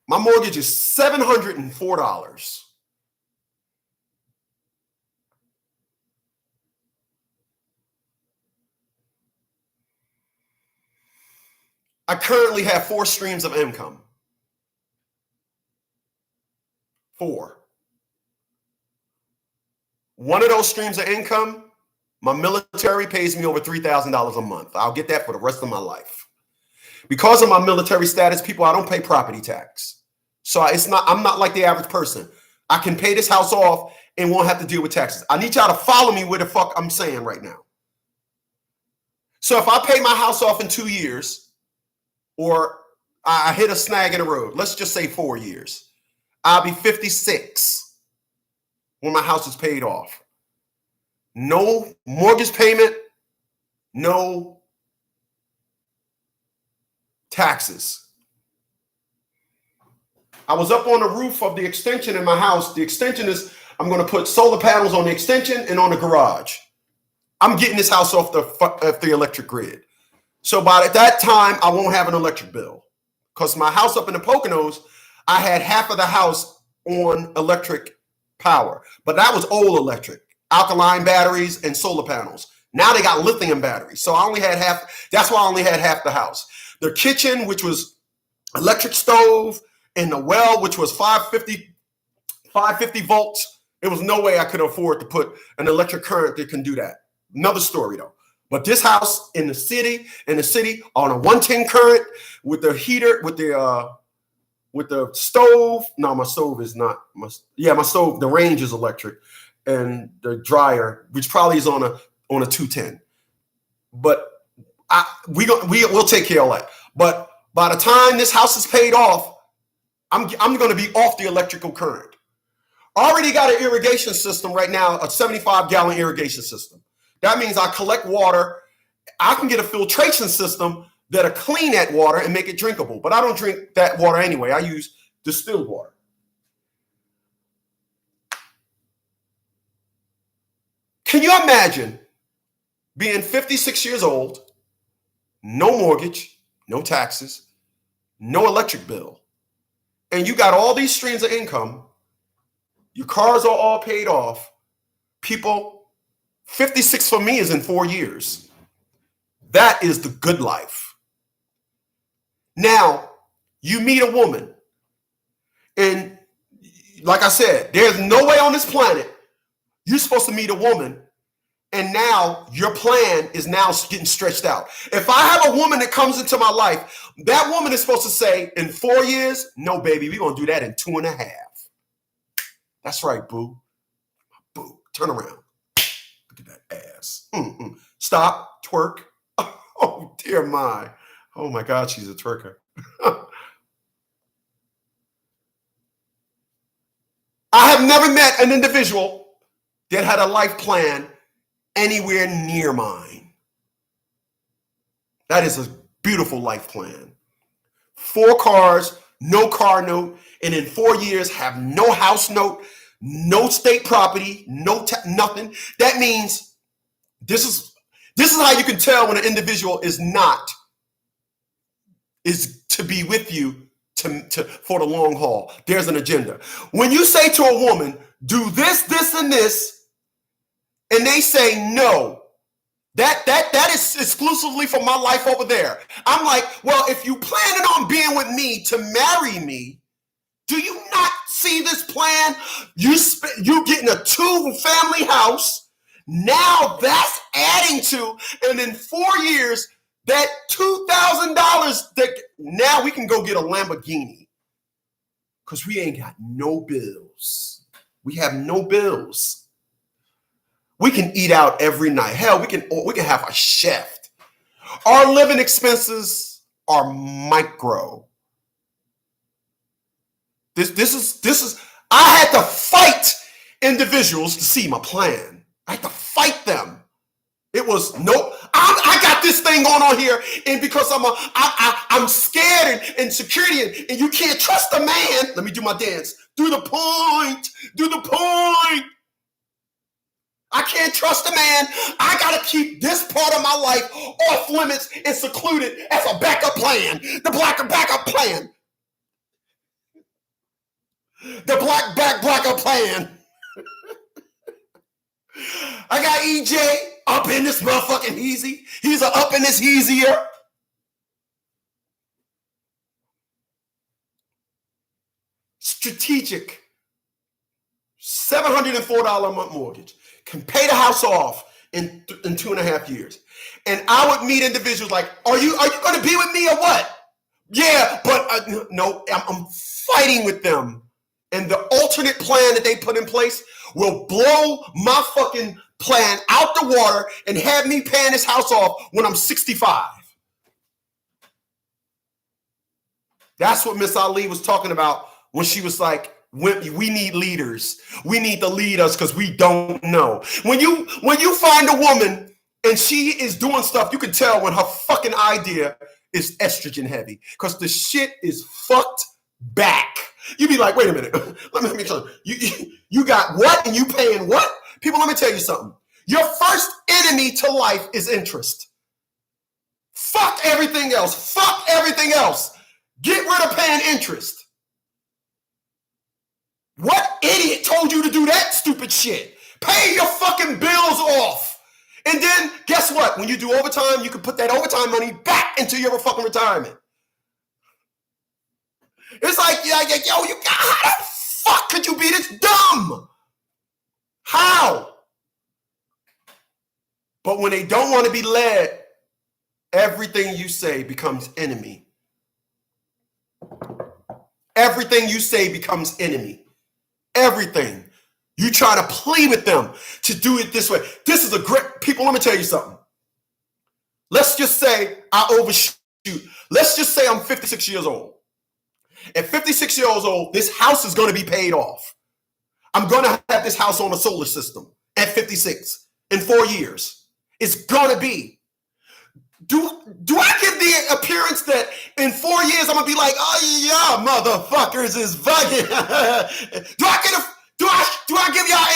My mortgage is $704. I currently have 4 streams of income. 4. One of those streams of income, my military pays me over $3,000 a month. I'll get that for the rest of my life. Because of my military status, people, I don't pay property tax. So I'm not like the average person. I can pay this house off and won't have to deal with taxes. I need y'all to follow me where the fuck I'm saying right now. So if I pay my house off in 2 years, or I hit a snag in the road, let's just say 4 years, I'll be 56 when my house is paid off. No mortgage payment, no taxes. I was up on the roof of the extension in my house. The extension is, I'm going to put solar panels on the extension and on the garage. I'm getting this house off the electric grid. So by that time, I won't have an electric bill. Because my house up in the Poconos, I had half of the house on electric power. But that was old electric, alkaline batteries and solar panels. Now they got lithium batteries. So I only had half. That's why I only had half the house. The kitchen, which was electric stove, and the well, which was 550 volts. There was no way I could afford to put an electric current that can do that. Another story though. But this house in the city on a 110 current with the heater, with the stove. No, my stove is not. My stove, the range is electric, and the dryer, which probably is on a 210. But we'll take care of that. But by the time this house is paid off, I'm going to be off the electrical current. Already got an irrigation system right now, a 75-gallon irrigation system. That means I collect water. I can get a filtration system that'll clean that water and make it drinkable. But I don't drink that water anyway. I use distilled water. Can you imagine being 56 years old, no mortgage, no taxes, no electric bill, and you got all these streams of income, your cars are all paid off, people, 56 for me is in 4 years. That is the good life. Now, you meet a woman, and like I said, there's no way on this planet you're supposed to meet a woman, and now your plan is now getting stretched out. If I have a woman that comes into my life, that woman is supposed to say, in 4 years, no, baby, we're going to do that in 2.5. That's right, boo. Boo. Turn around. Look at that ass. Stop. Twerk. Oh, dear my. Oh, my God, she's a twerker. I have never met an individual that had a life plan anywhere near mine. That is a beautiful life plan. 4 cars, no car note, and in 4 years have no house note, no state property, nothing. That means this is how you can tell when an individual is to be with you for the long haul. There's an agenda. When you say to a woman, do this, this, and this, and they say no, that is exclusively for my life over there. I'm like, well, if you planning on being with me to marry me, do you not see this plan? You getting a 2-family house. Now that's adding to, and in 4 years, that $2,000 that now we can go get a Lamborghini because we ain't got no bills. We have no bills. We can eat out every night. Hell, we can have a chef. Our living expenses are micro. This is I had to fight individuals to see my plan. I had to fight them. It was nope. I got this thing going on here, and because I'm scared and security, and you can't trust a man. Let me do my dance. Do the point. Do the point. I can't trust a man. I gotta keep this part of my life off limits and secluded as a backup plan. The black backup plan. The backup plan. I got EJ up in this motherfucking heezy. He's up in this easier. Strategic. $704 a month mortgage. Can pay the house off in 2.5 years. And I would meet individuals like, are you going to be with me or what? Yeah, but no, I'm fighting with them. And the alternate plan that they put in place will blow my fucking plan out the water and have me paying this house off when I'm 65. That's what Miss Ali was talking about when she was like, we need leaders. We need to lead us because we don't know. When you find a woman and she is doing stuff, you can tell when her fucking idea is estrogen heavy because the shit is fucked back. You be like, wait a minute. Let me make sure. You got what and you paying what? People, let me tell you something. Your first enemy to life is interest. Fuck everything else. Fuck everything else. Get rid of paying interest. What idiot told you to do that stupid shit? Pay your fucking bills off. And then guess what? When you do overtime, you can put that overtime money back into your fucking retirement. It's like, yo, how the fuck could you be this dumb? How? But when they don't want to be led, everything you say becomes enemy. Everything you say becomes enemy. Everything. You try to plead with them to do it this way. This is a great, people, let me tell you something. Let's just say I overshoot. Let's just say I'm 56 years old. At 56 years old, this house is going to be paid off. I'm going to have this house on a solar system at 56 in 4 years. It's going to be. Do I give the appearance that in 4 years I'm going to be like, oh yeah, motherfuckers is bugging? Do I give y'all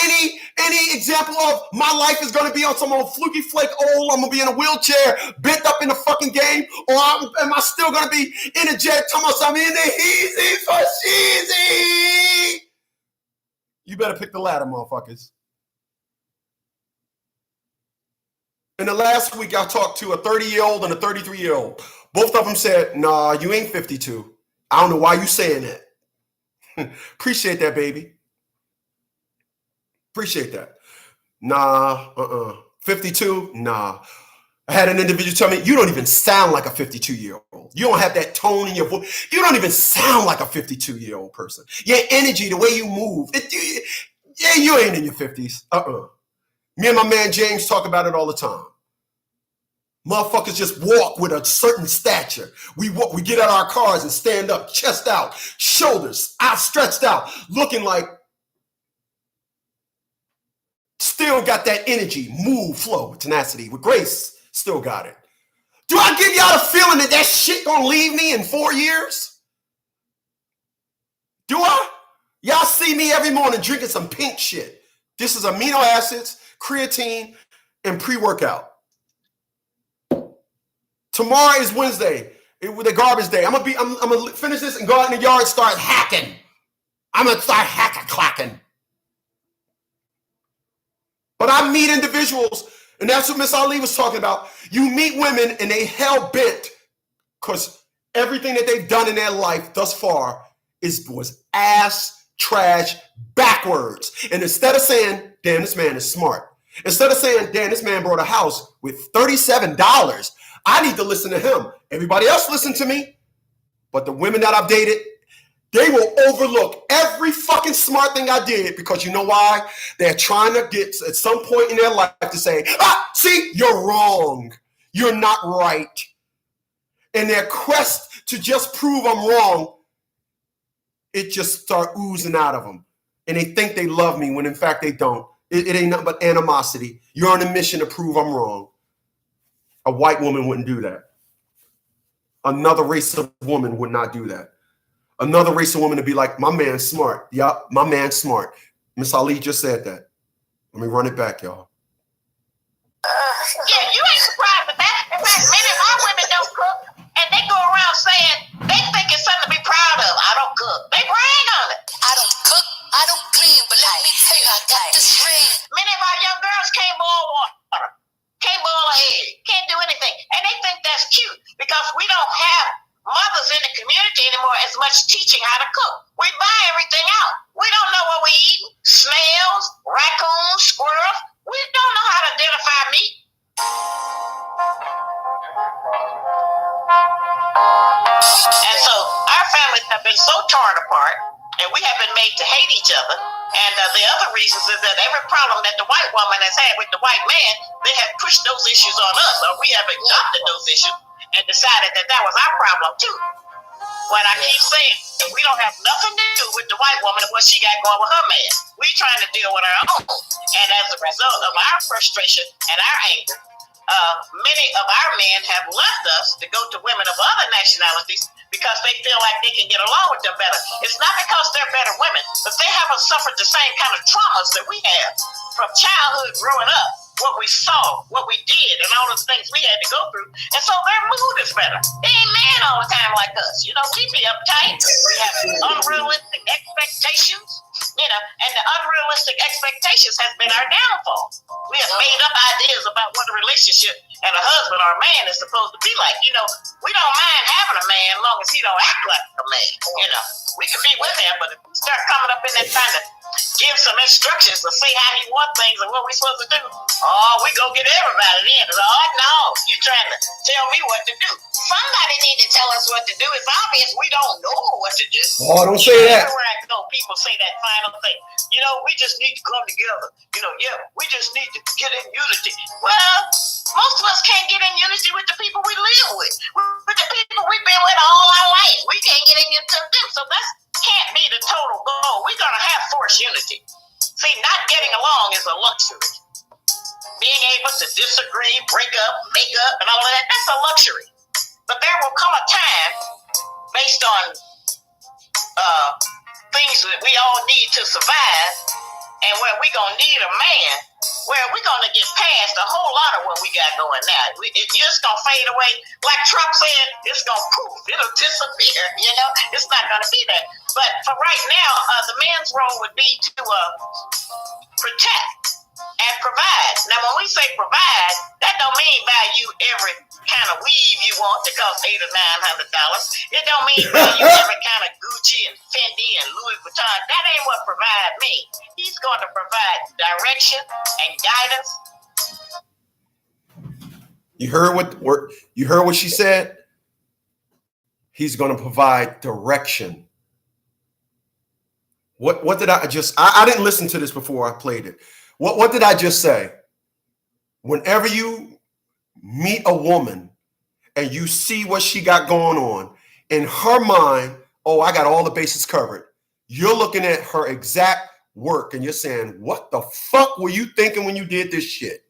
any example of my life is going to be on some old fluky flake old, I'm going to be in a wheelchair, bent up in the fucking game, or am I still going to be energetic, talking about something in the easy for cheesy? You better pick the latter, motherfuckers. In the last week, I talked to a 30-year-old and a 33-year-old. Both of them said, nah, you ain't 52. I don't know why you saying that. Appreciate that, baby. Appreciate that. Nah, 52? Nah. I had an individual tell me, you don't even sound like a 52-year-old. You don't have that tone in your voice. You don't even sound like a 52-year-old person. Your energy, the way you move, you ain't in your 50s. Me and my man James talk about it all the time. Motherfuckers just walk with a certain stature. We get out our cars and stand up, chest out, shoulders outstretched out, looking like still got that energy, move, flow, tenacity, with grace, still got it. Do I give y'all the feeling that shit gonna leave me in 4 years? Do I? Y'all see me every morning drinking some pink shit. This is amino acids, creatine, and pre-workout. Tomorrow is Wednesday, the garbage day. I'm gonna finish this and go out in the yard and start hacking. I'm gonna start clacking. But I meet individuals, and that's what Miss Ali was talking about. You meet women and they hell bent because everything that they've done in their life thus far was ass, trash, backwards. And instead of saying, damn, this man is smart. Instead of saying, damn, this man brought a house with $37, I need to listen to him. Everybody else listen to me. But the women that I've dated, they will overlook every fucking smart thing I did because you know why? They're trying to get at some point in their life to say, see, you're wrong. You're not right. in their quest to just prove I'm wrong, it just start oozing out of them. And they think they love me when in fact they don't. It ain't nothing but animosity. You're on a mission to prove I'm wrong. A white woman wouldn't do that. Another race of woman would not do that. Another race of woman to be like, my man's smart. Yup, my man's smart. Miss Ali just said that. Let me run it back, y'all. Yeah, you ain't surprised at that. In fact, many of our women don't cook, and they go around saying they think it's something to be proud of. I don't cook. They brag on it. I don't cook, I don't clean, but let me tell you, I got this ring. Many of our young girls can't boil water, can't boil an egg, can't do anything, and they think that's cute because we don't have mothers in the community anymore as much teaching how to cook. We buy everything out. We don't know what we eat. Snails, raccoons, squirrels. We don't know how to identify meat. And so our families have been so torn apart, and we have been made to hate each other. And the other reasons is that every problem that the white woman has had with the white man, they have pushed those issues on us, or we have adopted those issues and decided that that was our problem too. What I keep saying, we don't have nothing to do with the white woman and what she got going with her man. We trying to deal with our own. And as a result of our frustration and our anger, many of our men have left us to go to women of other nationalities because they feel like they can get along with them better. It's not because they're better women, but they haven't suffered the same kind of traumas that we have from childhood growing up. What we saw, what we did, and all the things we had to go through. And so their mood is better. They ain't men all the time like us. You know, we be uptight. We have unrealistic expectations, you know, and the unrealistic expectations has been our downfall. We have made up ideas about what a relationship and a husband or a man is supposed to be like. You know, we don't mind having a man as long as he don't act like a man. You know, we can be with him, but if we start coming up in that kind of give some instructions to say how he wants things and what we're supposed to do. Oh, we go get everybody in. Oh, no, you trying to tell me what to do. Somebody need to tell us what to do. It's obvious we don't know what to do. Oh, don't say that. Everywhere I go, people say that final thing. You know, we just need to come together. You know, yeah, we just need to get in unity. Well, most of us can't get in unity with the people we live with. With the people we've been with all our life. We can't get in unity with them. So that can't be the total goal. We're going to have forced unity. See, not getting along is a luxury. Being able to disagree, break up, make up, and all of that, that's a luxury. But there will come a time, based on things that we all need to survive, and where we're going to need a man, where we're going to get past a whole lot of what we got going now. It's just going to fade away. Like Trump said, it's going to poof. It'll disappear, you know? It's not going to be that. But for right now, the man's role would be to protect and provide. Now, when we say provide, that don't mean buy you every kind of weave you want that costs $800 or $900. It don't mean buy you every kind of Gucci and Fendi and Louis Vuitton. That ain't what provide means. He's going to provide direction and guidance. You heard what she said? He's going to provide direction. What did I just I didn't listen to this before I played it. What did I just say? Whenever you meet a woman and you see what she got going on, in her mind, oh, I got all the bases covered. You're looking at her exact work and you're saying, what the fuck were you thinking when you did this shit?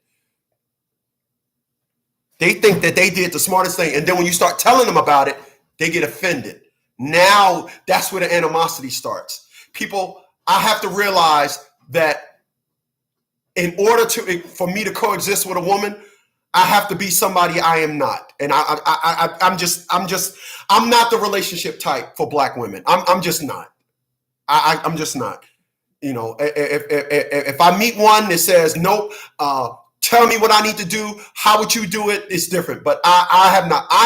They think that they did the smartest thing. And then when you start telling them about it, they get offended. Now that's where the animosity starts. People, I have to realize that in order for me to coexist with a woman, I have to be somebody I am not. And I'm not the relationship type for Black women. I'm just not. I'm just not. You know, if I meet one that says, nope, tell me what I need to do, how would you do it? It's different. But I'm not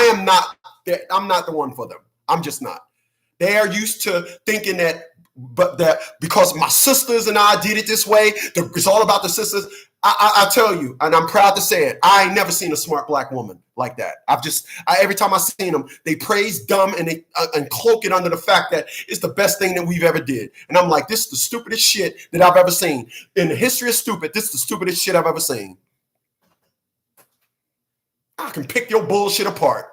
the one for them. I'm just not. They are used to thinking that because my sisters and I did it this way, it's all about the sisters. I tell you, and I'm proud to say it, I ain't never seen a smart Black woman like that. Every time I've seen them, they praise dumb and cloak it under the fact that it's the best thing that we've ever did. And I'm like, this is the stupidest shit that I've ever seen. In the history of stupid, this is the stupidest shit I've ever seen. I can pick your bullshit apart.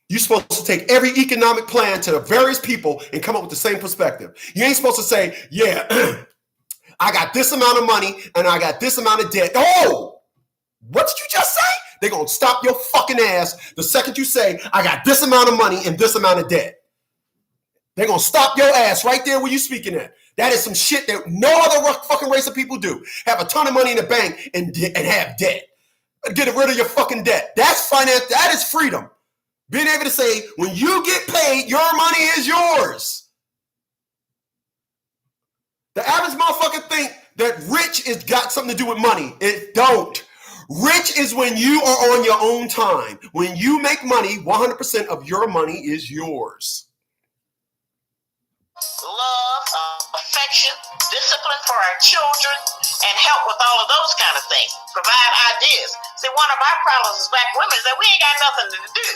You're supposed to take every economic plan to the various people and come up with the same perspective. You ain't supposed to say, yeah, I got this amount of money and I got this amount of debt. Oh, what did you just say? They're going to stop your fucking ass the second you say, I got this amount of money and this amount of debt. They're going to stop your ass right there where you're speaking at. That is some shit that no other fucking race of people do. Have a ton of money in the bank and have debt. Get rid of your fucking debt. That's finance. That is freedom. Being able to say, when you get paid, your money is yours. The average motherfucker think that rich is got something to do with money. It don't. Rich is when you are on your own time. When you make money, 100% of your money is yours. Love, affection, discipline for our children, and help with all of those kind of things. Provide ideas. See, one of our problems as black women is that we ain't got nothing to do.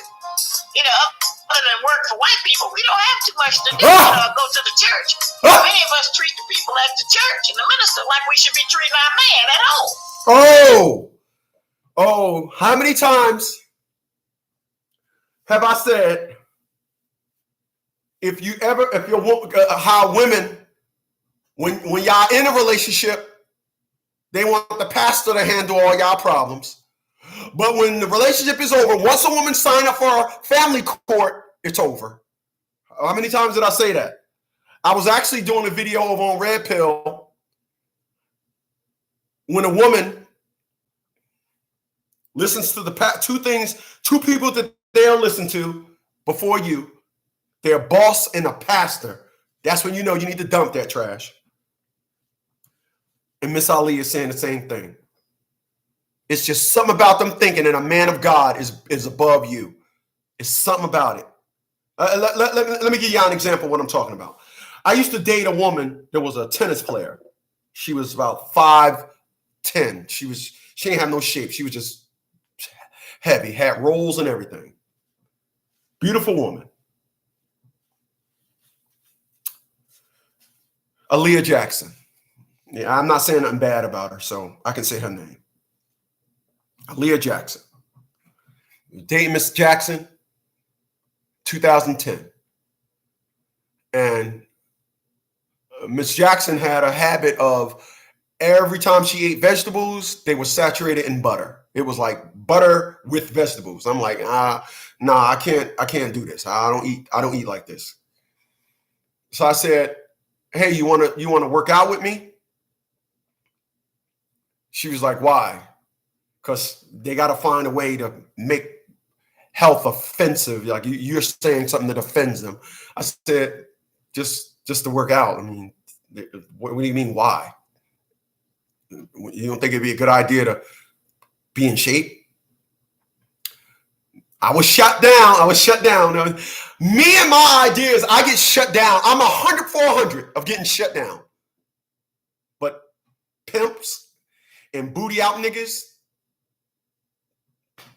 You know, other than work for white people, we don't have too much to do. Go to the church. Many of us treat the people at the church and the minister like we should be treating our man at home. Oh, how many times have I said, if you're how women, when y'all in a relationship, they want the pastor to handle all y'all problems. But when the relationship is over, once a woman signs up for a family court, it's over. How many times did I say that? I was actually doing a video over on Red Pill when a woman listens to the two people that they'll listen to before you, their boss and a pastor. That's when you know you need to dump that trash. And Miss Ali is saying the same thing. It's just something about them thinking that a man of God is above you. It's something about it. Let me give you an example of what I'm talking about. I used to date a woman that was a tennis player. She was about 5'10". She didn't have no shape. She was just heavy, had rolls and everything. Beautiful woman. Aaliyah Jackson. Yeah, I'm not saying nothing bad about her, so I can say her name. Aaliyah Jackson. Dating Miss Jackson, 2010. And Miss Jackson had a habit of every time she ate vegetables, they were saturated in butter. It was like butter with vegetables. I'm like, nah, I can't do this. I don't eat like this. So I said, hey, you wanna work out with me? She was like, why? Because they got to find a way to make health offensive. Like you're saying something that offends them. I said, just to work out. I mean, what do you mean, why? You don't think it'd be a good idea to be in shape? I was shut down. Me and my ideas, I get shut down. I'm 100 for 100 of getting shut down. But pimps and booty out niggas,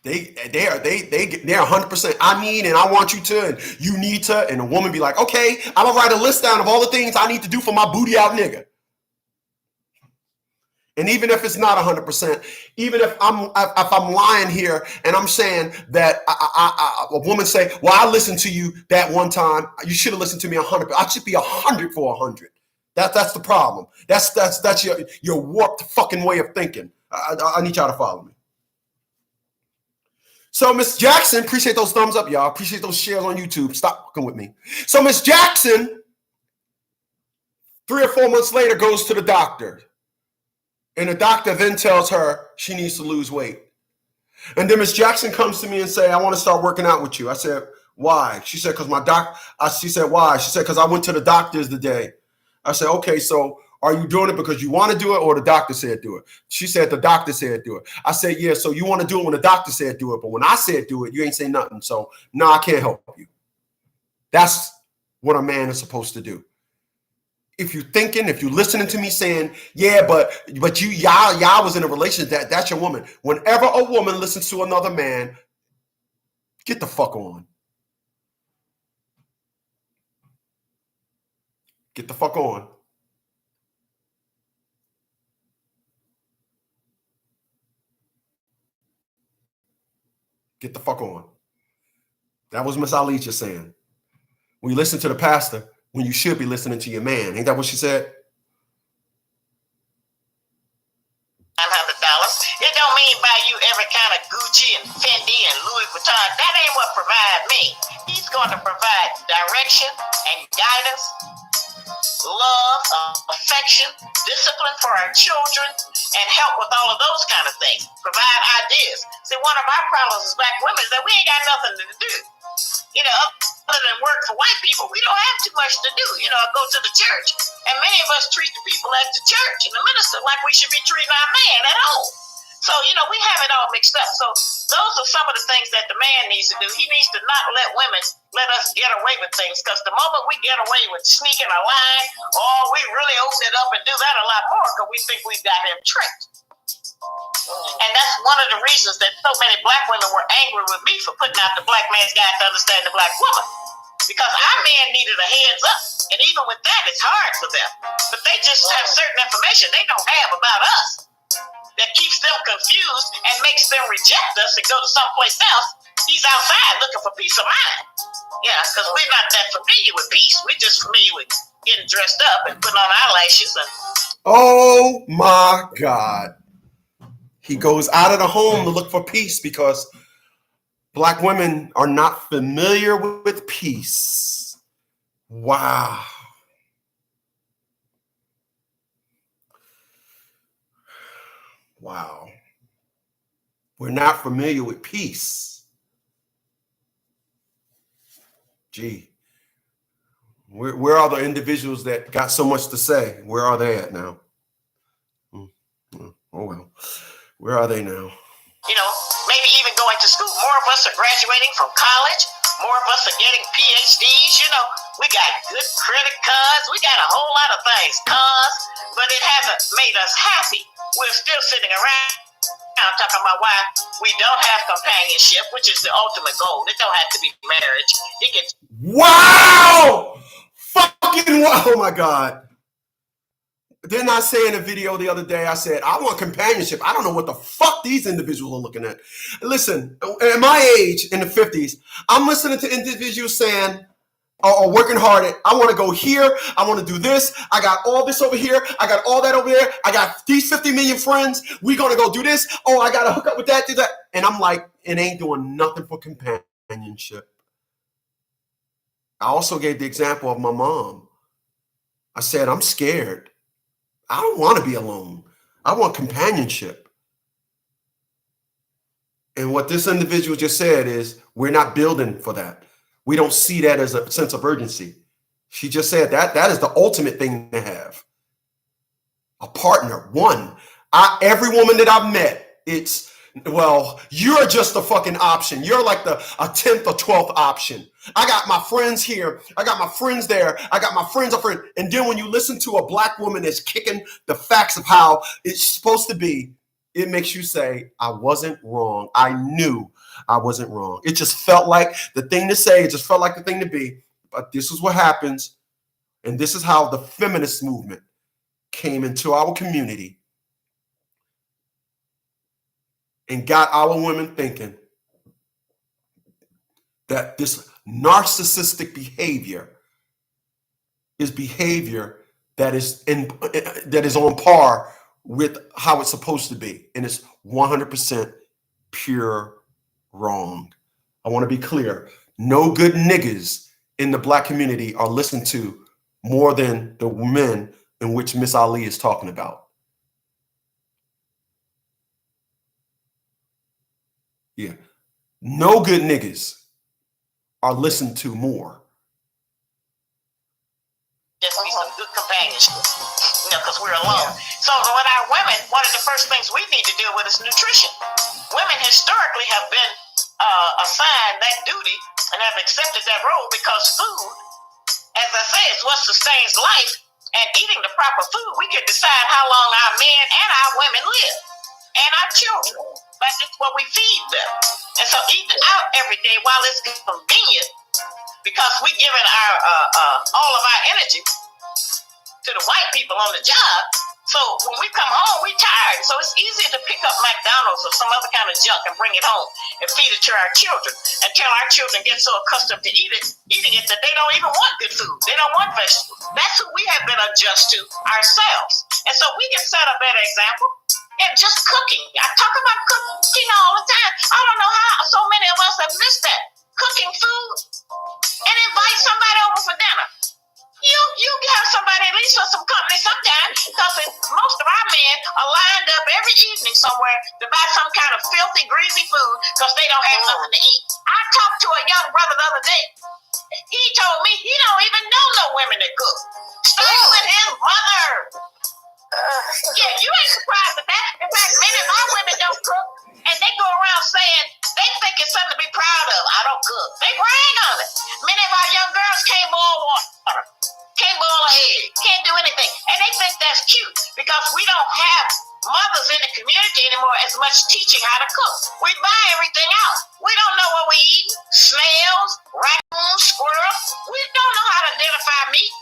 they're 100%. I need and I want you to, and you need to, and a woman be like, okay, I'm gonna write a list down of all the things I need to do for my booty out nigga. And even if it's not 100%, even if I'm lying here and I'm saying that a woman say, well, I listened to you that one time, you should have listened to me 100. I should be 100 for 100. That's the problem. That's your warped fucking way of thinking. I need y'all to follow me. So Miss Jackson, appreciate those thumbs up, y'all. Appreciate those shares on YouTube. Stop fucking with me. So Miss Jackson, 3 or 4 months later, goes to the doctor. And the doctor then tells her she needs to lose weight. And then Miss Jackson comes to me and say, I want to start working out with you. I said, why? She said, because she said, why? She said, because I went to the doctor's today. I said, okay, so are you doing it because you want to do it or the doctor said do it? She said, the doctor said do it. I said, yeah, so you want to do it when the doctor said do it. But when I said do it, you ain't say nothing. So no, I can't help you. That's what a man is supposed to do. If you're listening to me saying, yeah, but y'all was in a relationship, that's your woman. Whenever a woman listens to another man, get the fuck on. Get the fuck on. Get the fuck on. That was Miss Alicia saying. When you listen to the pastor, when you should be listening to your man. Ain't that what she said? $900. It don't mean buy you every kind of Gucci and Fendi and Louis Vuitton. That ain't what provide me. He's going to provide direction and guidance, love, affection, discipline for our children, and help with all of those kind of things. Provide ideas. See, one of our problems as black women is that we ain't got nothing to do. You know, other than work for white people, we don't have too much to do. You know, go to the church. And many of us treat the people at the church and the minister like we should be treating our man at home. So, you know, we have it all mixed up. So those are some of the things that the man needs to do. He needs to not let women let us get away with things, because the moment we get away with sneaking a line, or we really open it up and do that a lot more because we think we've got him tricked. And that's one of the reasons that so many black women were angry with me for putting out the Black Man's Guide to Understand the Black Woman. Because our man needed a heads up. And even with that, it's hard for them. But they just have certain information they don't have about us that keeps them confused and makes them reject us and go to someplace else. He's outside looking for peace of mind. Yeah, because we're not that familiar with peace. We're just familiar with getting dressed up and putting on eyelashes. Oh my God. He goes out of the home to look for peace because black women are not familiar with peace. Wow. Wow. We're not familiar with peace. Gee. Where are the individuals that got so much to say? Where are they at now? Oh, well. Where are they now? You know, maybe even going to school. More of us are graduating from college. More of us are getting PhDs. You know, we got good credit cards. We got a whole lot of things, cars, but it hasn't made us happy. We're still sitting around talking about why we don't have companionship, which is the ultimate goal. It don't have to be marriage. It can. Wow! Fucking wow! Oh my God. Didn't I say in a video the other day, I said, I want companionship. I don't know what the fuck these individuals are looking at. Listen, at my age, in the 50s, I'm listening to individuals saying, or working hard at, I want to go here. I want to do this. I got all this over here. I got all that over there. I got these 50 million friends. We're going to go do this. Oh, I got to hook up with that, do that. And I'm like, it ain't doing nothing for companionship. I also gave the example of my mom. I said, I'm scared. I don't want to be alone. I want companionship. And what this individual just said is, we're not building for that. We don't see that as a sense of urgency. She just said that is the ultimate thing to have. A partner, one. Every woman that I've met, it's, well, you're just a fucking option. You're like a 10th or 12th option. I got my friends here. I got my friends there. I got my friends up here. And then when you listen to a black woman that's kicking the facts of how it's supposed to be, it makes you say, I wasn't wrong. I knew I wasn't wrong. It just felt like the thing to say. It just felt like the thing to be. But this is what happens. And this is how the feminist movement came into our community and got our women thinking that this narcissistic behavior is behavior that is on par with how it's supposed to be, and it's 100% pure wrong. I want to be clear: no good niggas in the black community are listened to more than the men in which Miss Ali is talking about. Yeah, no good niggas are listened to more. Just be some good companionship, you know, because we're alone. So with our women, one of the first things we need to deal with is nutrition. Women historically have been assigned that duty and have accepted that role because food, as I say, is what sustains life. And eating the proper food, we can decide how long our men and our women live, and our children. That's just what we feed them. And so eating out every day, while it's convenient, because we're giving our all of our energy to the white people on the job, So when we come home, we tired. So it's easy to pick up McDonald's or some other kind of junk and bring it home and feed it to our children until our children get so accustomed to eating it that they don't even want good food. They don't want vegetables. That's who we have been adjust to ourselves. And so we can set a better example. And just cooking. I talk about cooking all the time. I don't know how so many of us have missed that. Cooking food and invite somebody over for dinner. You have somebody at least for some company sometimes, because most of our men are lined up every evening somewhere to buy some kind of filthy, greasy food because they don't have nothing to eat. I talked to a young brother the other day. He told me he don't even know no women that cook. Starting with his mother. Yeah, you ain't surprised at that. In fact, many of our women don't cook, and they go around saying they think it's something to be proud of. I don't cook. They brag on it. Many of our young girls can't boil water, can't boil an egg, can't do anything, and they think that's cute because we don't have mothers in the community anymore as much teaching how to cook. We buy everything out. We don't know what we eat. Snails, raccoons, squirrels. We don't know how to identify meat.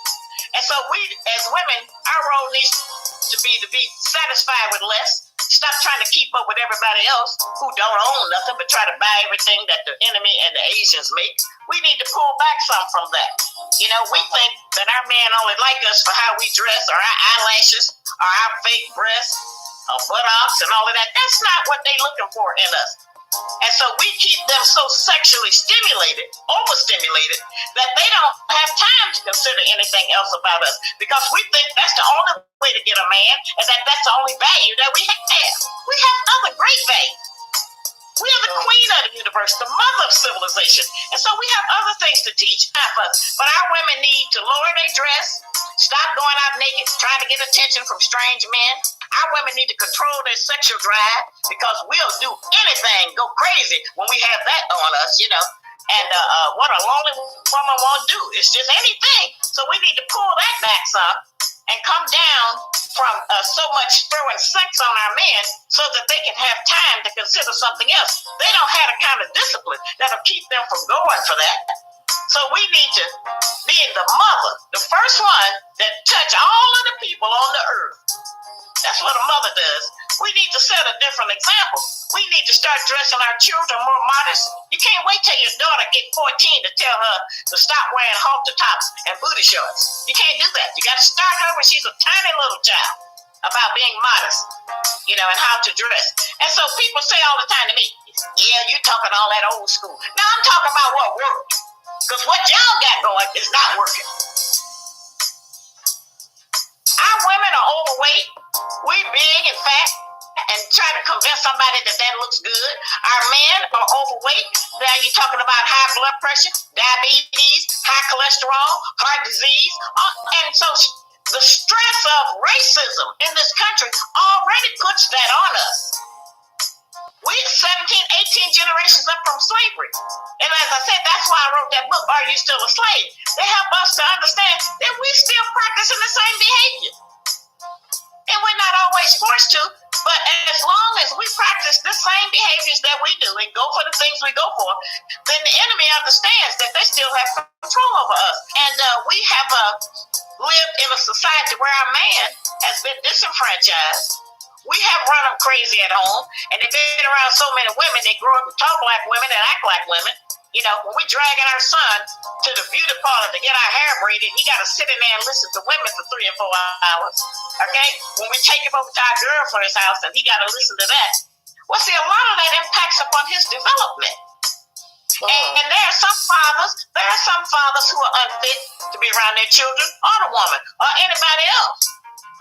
And so we, as women, our role needs to be satisfied with less. Stop trying to keep up with everybody else who don't own nothing but try to buy everything that the enemy and the Asians make. We need to pull back some from that. You know, we think that our men only like us for how we dress or our eyelashes or our fake breasts or buttocks and all of that. That's not what they're looking for in us. And so we keep them so sexually stimulated, overstimulated, that they don't have time to consider anything else about us because we think that's the only way to get a man and that's the only value that we have. We have other great values. We are the queen of the universe, the mother of civilization. And so we have other things to teach us. But our women need to lower their dress, stop going out naked, trying to get attention from strange men. Our women need to control their sexual drive because we'll do anything, go crazy when we have that on us, you know. And what a lonely woman won't do is just anything. So we need to pull that back some and come down from so much throwing sex on our men so that they can have time to consider something else. They don't have a kind of discipline that'll keep them from going for that. So we need to be the mother, the first one that touch all of the people on the earth. That's what a mother does. We need to set a different example. We need to start dressing our children more modest. You can't wait till your daughter get 14 to tell her to stop wearing halter tops and booty shorts. You can't do that. You got to start her when she's a tiny little child about being modest, you know, and how to dress. And so people say all the time to me, yeah, you talking all that old school. Now I'm talking about what works. Because what y'all got going is not working. Our women are overweight. We big and fat and try to convince somebody that looks good. Our men are overweight. Now you're talking about high blood pressure, diabetes, high cholesterol, heart disease. And so the stress of racism in this country already puts that on us. We're 17, 18 generations up from slavery. And as I said, that's why I wrote that book, Are You Still a Slave? They help us to understand that we're still practicing the same behavior. And we're not always forced to, but as long as we practice the same behaviors that we do and go for the things we go for, then the enemy understands that they still have control over us. And we have lived in a society where our man has been disenfranchised. We have run them crazy at home, and they've been around so many women, they grow up and talk like women and act like women. You know, when we dragging our son to the beauty parlor to get our hair braided, he got to sit in there and listen to women for 3 or 4 hours. Okay? When we take him over to our girlfriend's house and he got to listen to that. Well, see, a lot of that impacts upon his development. And there are some fathers who are unfit to be around their children or the woman or anybody else.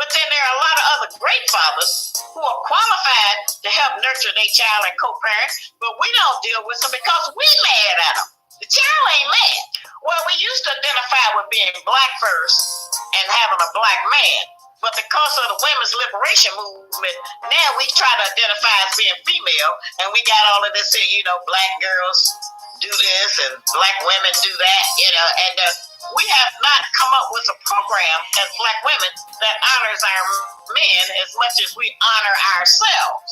But then there are a lot of other great fathers who are qualified to help nurture their child and co-parent, but we don't deal with them because we're mad at them. The child ain't mad. Well, we used to identify with being black first and having a black man, but because of the women's liberation movement, now we try to identify as being female, and we got all of this here, you know, black girls do this and black women do that, you know, and we have not come up with a program as black women that honors our men as much as we honor ourselves.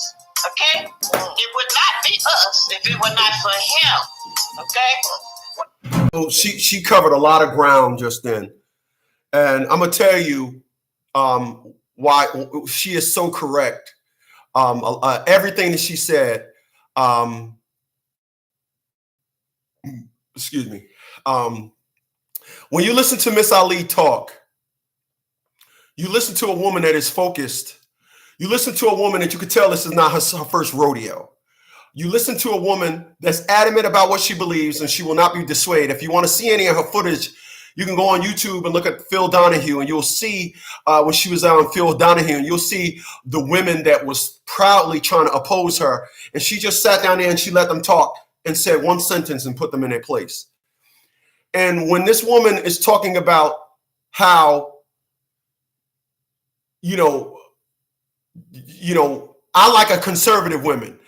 Okay? It would not be us if it were not for him. Okay? So she covered a lot of ground just then. And I'm gonna tell you, why she is so correct. Everything that she said. Excuse me. When you listen to Miss Ali talk, you listen to a woman that is focused. You listen to a woman that you could tell this is not her first rodeo. You listen to a woman that's adamant about what she believes, and she will not be dissuaded. If you want to see any of her footage, you can go on YouTube and look at Phil Donahue, and you'll see when she was on Phil Donahue, and you'll see the women that was proudly trying to oppose her. And she just sat down there and she let them talk and said one sentence and put them in their place. And when this woman is talking about how, I like a conservative woman.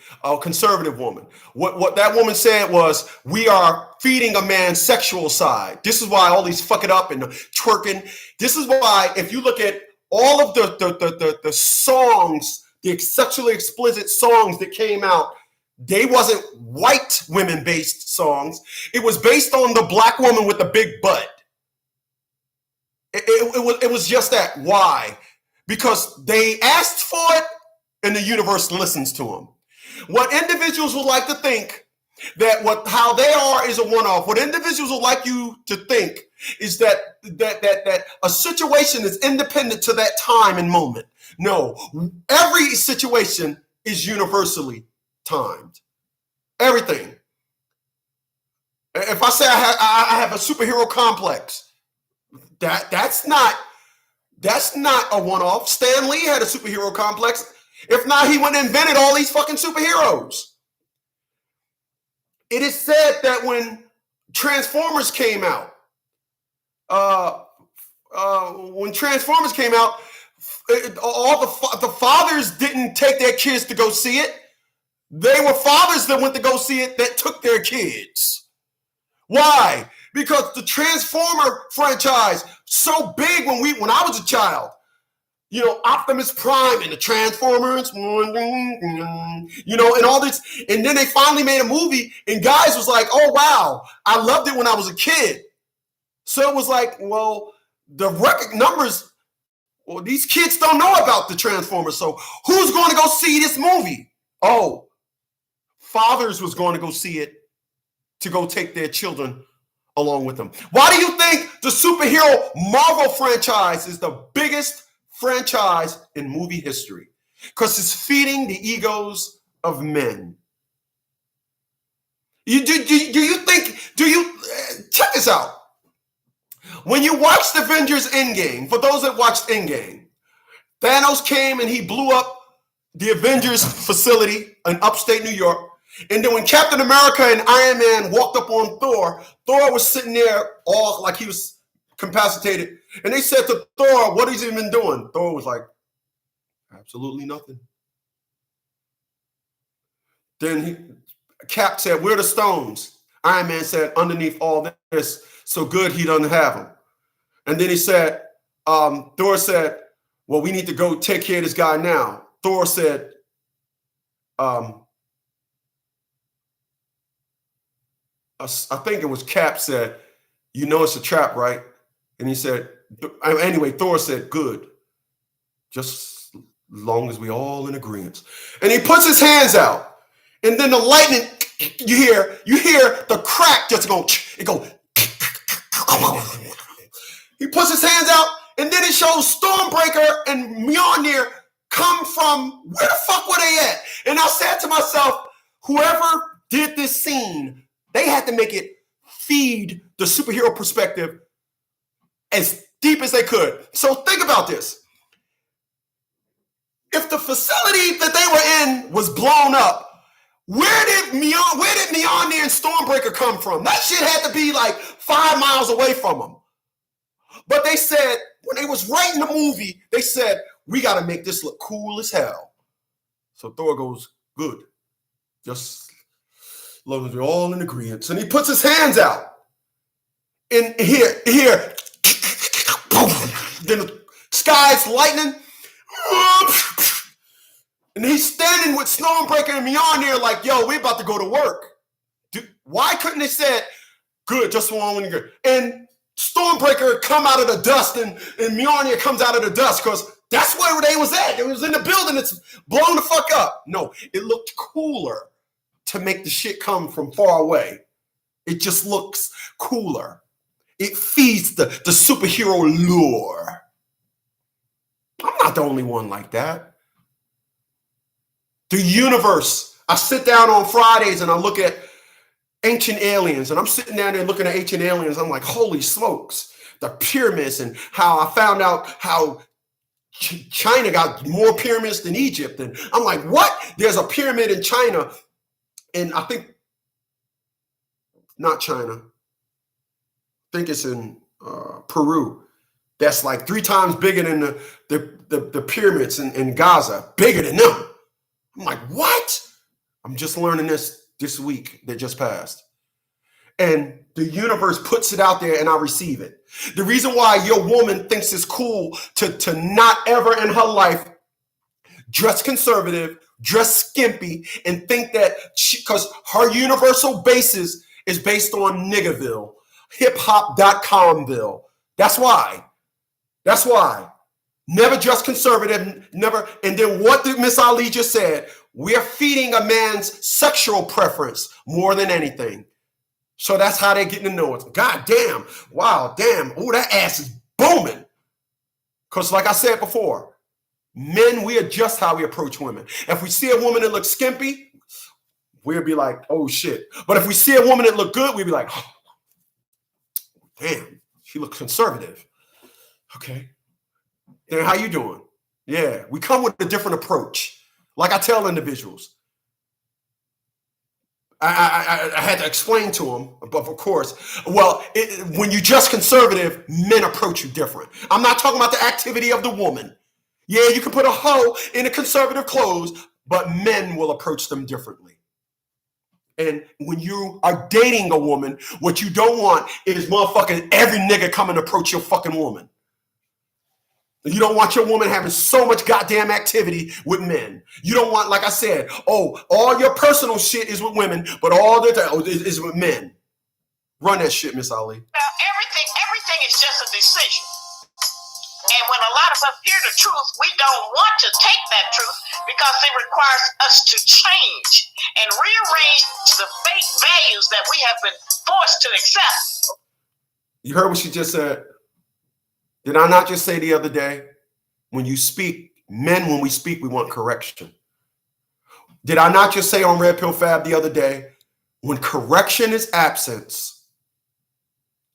What that woman said was, we are feeding a man's sexual side. This is why all these fuck it up and the twerking. This is why, if you look at all of the songs, the sexually explicit songs that came out, they wasn't white women based songs. It was based on the black woman with the big butt. It was just that. Why? Because they asked for it and the universe listens to them. What individuals would like to think that how they are is a one-off. What individuals would like you to think is that a situation is independent to that time and moment. No, every situation is universally timed. Everything. If I say I have a superhero complex, that's not a one-off. Stan Lee had a superhero complex. If not, he wouldn't have invented all these fucking superheroes. It is said that when Transformers came out, all the fathers didn't take their kids to go see it. They were fathers that went to go see it that took their kids. Why? Because the Transformer franchise so big when I was a child. Optimus Prime and the Transformers, and all this. And then they finally made a movie, and guys was like, oh, wow, I loved it when I was a kid. So it was like, well, the record numbers, well, these kids don't know about the Transformers. So who's going to go see this movie? Oh, fathers was going to go see it to go take their children along with them. Why do you think the superhero Marvel franchise is the biggest franchise in movie history? Because it's feeding the egos of men. Do you check this out? When you watched Avengers Endgame, for those that watched Endgame, Thanos came and he blew up the Avengers facility in upstate New York. And then when Captain America and Iron Man walked up on Thor, Thor was sitting there all like he was incapacitated. And they said to Thor, what has he been doing? Thor was like, absolutely nothing. Then Cap said, where are the stones? Iron Man said, underneath all this, so good he doesn't have them. And then he said, Thor said, well, we need to go take care of this guy now. Thor said, I think it was Cap said, it's a trap, right? And he said, anyway, Thor said, good. Just as long as we all in agreement. And he puts his hands out. And then the lightning, you hear the crack just go, it go. He puts his hands out, and then it shows Stormbreaker and Mjolnir come from, where the fuck were they at? And I said to myself, whoever did this scene, they had to make it feed the superhero perspective as deep as they could. So think about this. If the facility that they were in was blown up, where did Mjolnir and Stormbreaker come from? That shit had to be like 5 miles away from them. But they said, when they was writing the movie, they said, we got to make this look cool as hell. So Thor goes, good. Just as long as we're all in agreement. And he puts his hands out. And here, then the sky's lightning. And he's standing with Stormbreaker and Mjolnir like, yo, we're about to go to work. Why couldn't they say, good, just one when you're good? And Stormbreaker come out of the dust and Mjolnir comes out of the dust because That's where they was at. It was in the building. It's blown the fuck up. No, it looked cooler to make the shit come from far away. It just looks cooler. It feeds the superhero lure. I'm not the only one like that. The universe. I sit down on Fridays and I look at Ancient Aliens, and I'm sitting down there looking at Ancient Aliens. I'm like, holy smokes, the pyramids, and how I found out how China got more pyramids than Egypt. And I'm like, what? There's a pyramid in China, and I think, not China, I think it's in Peru. That's like 3 times bigger than the pyramids in Gaza, bigger than them. I'm like, what? I'm just learning this week that just passed. And the universe puts it out there and I receive it. The reason why your woman thinks it's cool to not ever in her life dress conservative, dress skimpy, and think that because her universal basis is based on Niggerville, hiphop.comville. That's why. That's why. Never dress conservative, never. And then what did Miss Ali just said? We're feeding a man's sexual preference more than anything. So that's how they're getting to know us. God damn. Wow, damn. Oh, that ass is booming. Because like I said before, men, we adjust how we approach women. If we see a woman that looks skimpy, we'll be like, oh shit. But if we see a woman that look good, we'll be like, oh, damn, she looks conservative. Okay. Then how you doing? Yeah, we come with a different approach. Like I tell individuals, I had to explain to them, but of course, well, when you dress conservative, men approach you different. I'm not talking about the activity of the woman. Yeah, you can put a hoe in a conservative clothes, but men will approach them differently. And when you are dating a woman, what you don't want is motherfucking every nigga come and approach your fucking woman. You don't want your woman having so much goddamn activity with men. You don't want, like I said, oh, all your personal shit is with women, but all the time is with men. Run that shit, Miss Ali. Now, everything is just a decision. And when a lot of us hear the truth, we don't want to take that truth because it requires us to change and rearrange the fake values that we have been forced to accept. You heard what she just said? Did I not just say the other day, when you speak, men, when we speak, we want correction. Did I not just say on Red Pill Fab the other day, when correction is absence,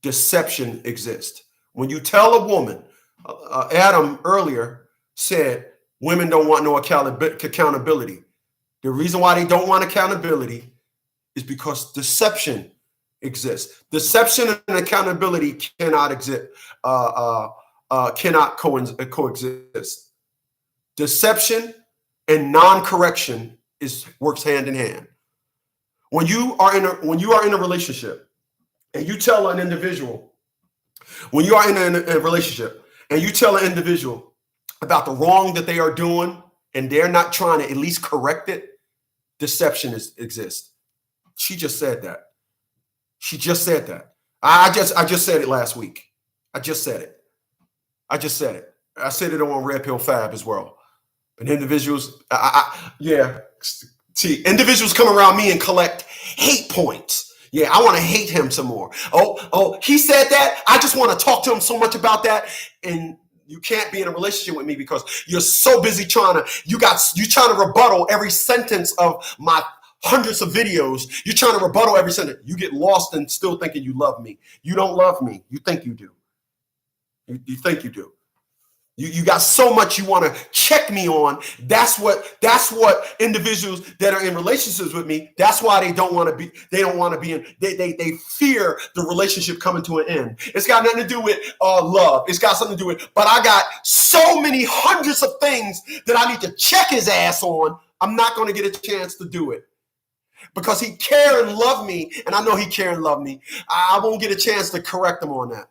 deception exists. When you tell a woman, Adam earlier said, women don't want no accountability. The reason why they don't want accountability is because deception exists. Deception and accountability cannot exist. Cannot coexist. Deception and non-correction works hand in hand. When you are in a relationship, and you tell an individual, when you are in a relationship, and you tell an individual about the wrong that they are doing, and they're not trying to at least correct it, deception exists. She just said that. She just said that. I just said it last week. I just said it. I said it on Red Pill Fab as well. And individuals, individuals come around me and collect hate points. Yeah, I want to hate him some more. Oh, he said that. I just want to talk to him so much about that. And you can't be in a relationship with me because you're so busy trying to rebuttal every sentence of my hundreds of videos. You're trying to rebuttal every sentence. You get lost in still thinking you love me. You don't love me. You think you do. You think you do. You got so much you want to check me on. That's what individuals that are in relationships with me, that's why they don't want to be in, they fear the relationship coming to an end. It's got nothing to do with love. It's got something to do with, but I got so many hundreds of things that I need to check his ass on. I'm not going to get a chance to do it. Because he care and love me, and I know he care and love me. I won't get a chance to correct him on that.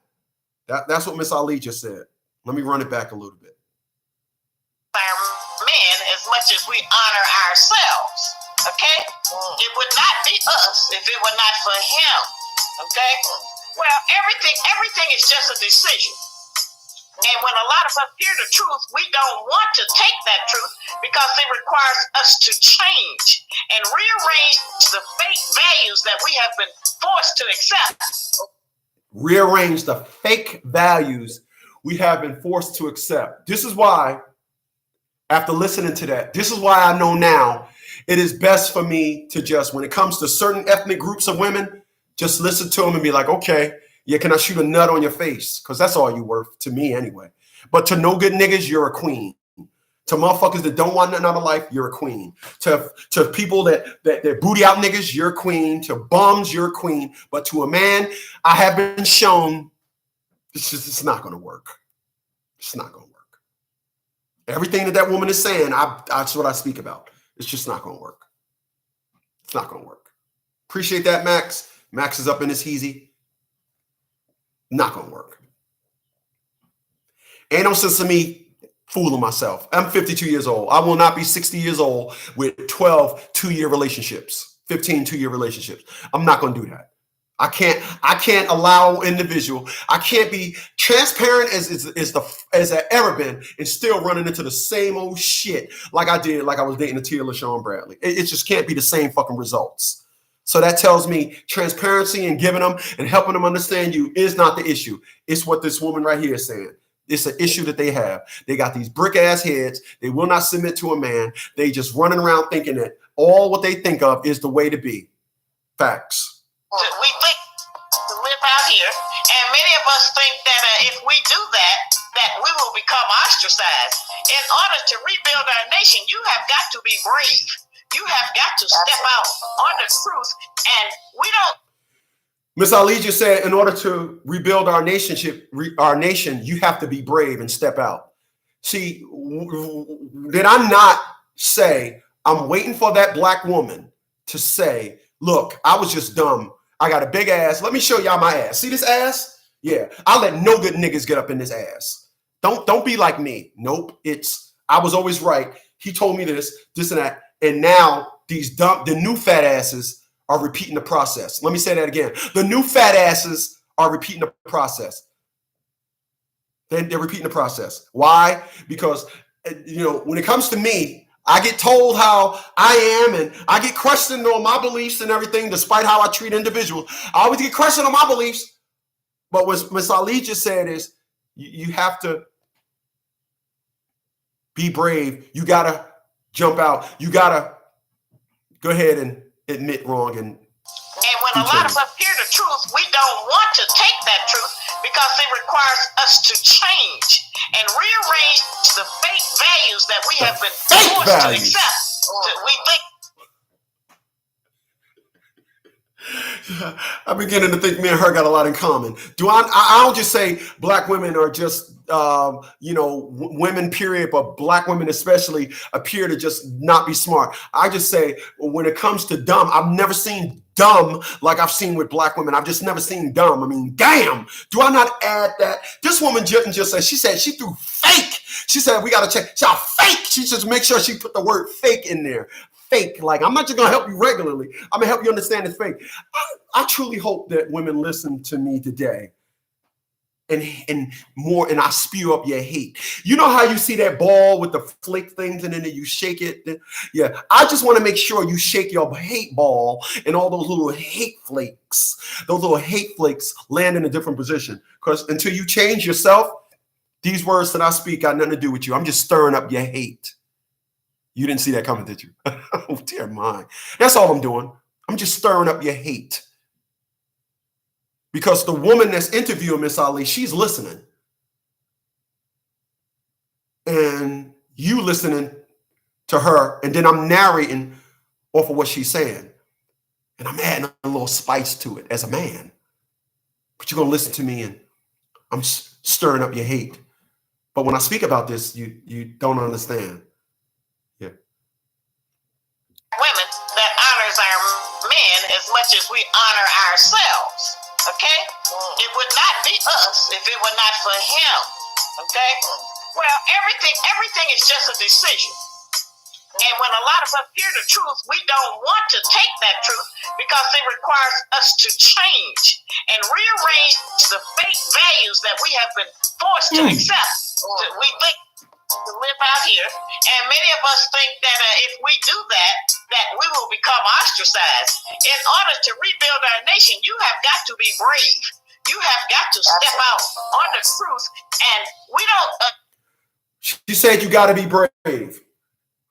That's what Miss Ali just said. Let me run it back a little bit. Our men, as much as we honor ourselves, okay? It would not be us if it were not for him, okay? Well, everything is just a decision. And when a lot of us hear the truth, we don't want to take that truth because it requires us to change and rearrange the fake values that we have been forced to accept. Rearrange the fake values we have been forced to accept. This is why, after listening to that, this is why I know now it is best for me to just, when it comes to certain ethnic groups of women, just listen to them and be like, okay, yeah, can I shoot a nut on your face? Because that's all you worth to me anyway. But to no good niggas, you're a queen. To motherfuckers that don't want nothing out of life, you're a queen. To people that booty out niggas, you're a queen. To bums, you're a queen. But to a man, I have been shown it's not going to work. It's not going to work. Everything that woman is saying, that's what I speak about. It's just not going to work. It's not going to work. Appreciate that, Max. Max is up in his heezy. Not going to work. Ain't no sense of me fooling myself. I'm 52 years old. I will not be 60 years old with 12 2-year relationships, 15 2-year relationships. I'm not going to do that. I can't allow individual. I can't be transparent as I've ever been and still running into the same old shit like I did, like I was dating Tia LaShawn Bradley. It just can't be the same fucking results. So that tells me transparency and giving them and helping them understand you is not the issue. It's what this woman right here is saying. It's an issue that they have. They got these brick ass heads. They will not submit to a man. They just running around thinking that all what they think of is the way to be. Facts. We think to live out here, and many of us think that if we do that, that we will become ostracized. In order to rebuild our nation, you have got to be brave. You have got to step out on the truth, and we don't. Miss Ali just said, in order to rebuild our nation, you have to be brave and step out. See, did I not say, I'm waiting for that black woman to say, look, I was just dumb. I got a big ass. Let me show y'all my ass. See this ass? Yeah. I'll let no good niggas get up in this ass. Don't be like me. Nope. I was always right. He told me this and that. And now the new fat asses are repeating the process. Let me say that again. The new fat asses are repeating the process. They're repeating the process. Why? Because, when it comes to me, I get told how I am and I get questioned on my beliefs and everything, despite how I treat individuals. I always get questioned on my beliefs. But what Ms. Ali just said is you have to be brave. You got to jump out. You got to go ahead and admit wrong. And when a lot of us hear the truth, we don't want to take that truth because it requires us to change and rearrange the fake values that we have been forced to accept. We think. I'm beginning to think me and her got a lot in common. I don't just say black women are just, women period, but black women especially appear to just not be smart. I just say when it comes to dumb, I've never seen dumb like I've seen with black women. I've just never seen dumb. I mean, damn, do I not add that? This woman didn't just say, she said she threw fake. She said, we got to check. She said, fake. She just make sure she put the word fake in there. Fake. Like, I'm not just going to help you regularly. I'm going to help you understand it's fake. I truly hope that women listen to me today and I spew up your hate. You know how you see that ball with the flake things and then you shake it? Yeah. I just want to make sure you shake your hate ball and all those little hate flakes. Those little hate flakes land in a different position. Because until you change yourself, these words that I speak got nothing to do with you. I'm just stirring up your hate. You didn't see that coming, did you? Oh, dear mine. That's all I'm doing. I'm just stirring up your hate. Because the woman that's interviewing Miss Ali, she's listening. And you listening to her, and then I'm narrating off of what she's saying. And I'm adding a little spice to it as a man. But you're going to listen to me, and I'm stirring up your hate. But when I speak about this, you don't understand. Women that honors our men as much as we honor ourselves. Okay? It would not be us if it were not for him. Okay? Well, everything is just a decision. And when a lot of us hear the truth, we don't want to take that truth because it requires us to change and rearrange the fake values that we have been forced to accept. We think to live out here, and many of us think that if we do that, that we will become ostracized. In order to rebuild our nation, you have got to be brave. You have got to step out on the truth, and we don't. She said you got to be brave.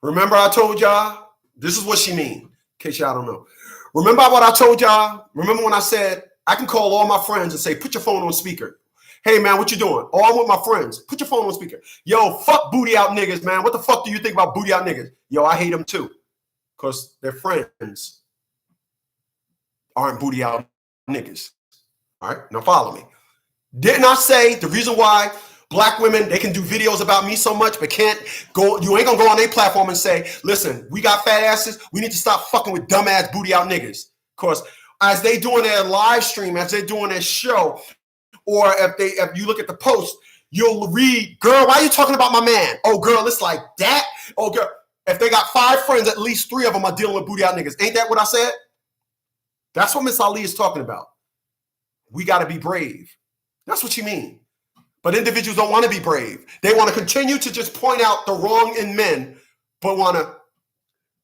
Remember I told y'all? This is what she mean, in case y'all don't know. Remember what I told y'all? Remember when I said I can call all my friends and say, put your phone on speaker. Hey, man, what you doing? Oh, I'm with my friends. Put your phone on speaker. Yo, fuck booty out niggas, man. What the fuck do you think about booty out niggas? Yo, I hate them too. Because their friends aren't booty out niggas. All right, now follow me. Didn't I say the reason why black women, they can do videos about me so much, but can't go, you ain't gonna go on their platform and say, listen, we got fat asses, we need to stop fucking with dumbass booty out niggas. Because as they doing their live stream, as they doing their show, or if you look at the post, you'll read, girl, why are you talking about my man? Oh, girl, it's like that. Oh, girl, if they got 5 friends, at least 3 of them are dealing with booty out niggas. Ain't that what I said? That's what Miss Ali is talking about. We got to be brave. That's what you mean. But individuals don't want to be brave. They want to continue to just point out the wrong in men, but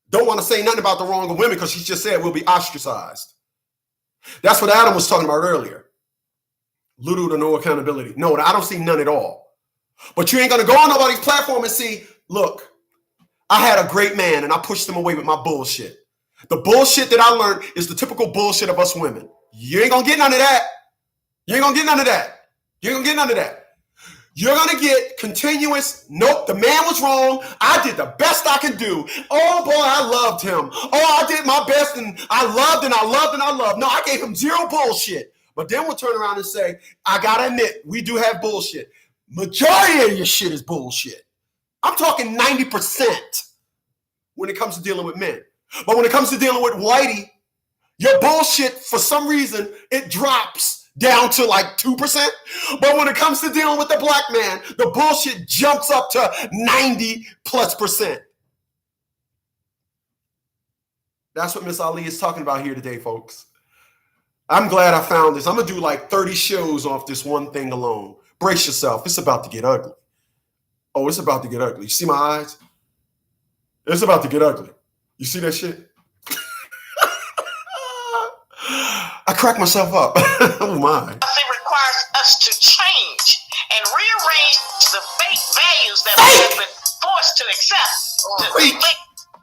don't want to say nothing about the wrong of women because she just said we'll be ostracized. That's what Adam was talking about earlier. Little to no accountability. No, I don't see none at all. But you ain't going to go on nobody's platform and see, look, I had a great man and I pushed him away with my bullshit. The bullshit that I learned is the typical bullshit of us women. You ain't going to get none of that. You ain't going to get none of that. You ain't going to get none of that. You're going to get continuous, nope, the man was wrong. I did the best I could do. Oh, boy, I loved him. Oh, I did my best and I loved and I loved and I loved. No, I gave him 0 bullshit. But then we'll turn around and say, I got to admit, we do have bullshit. Majority of your shit is bullshit. I'm talking 90% when it comes to dealing with men. But when it comes to dealing with whitey, your bullshit, for some reason, it drops down to like 2%. But when it comes to dealing with the black man, the bullshit jumps up to 90+%. That's what Miss Ali is talking about here today, folks. I'm glad I found this. I'm going to do like 30 shows off this one thing alone. Brace yourself. It's about to get ugly. Oh, it's about to get ugly. You see my eyes? It's about to get ugly. You see that shit? I crack myself up. Oh, my. It requires us to change and rearrange the fake values that we have been forced to accept.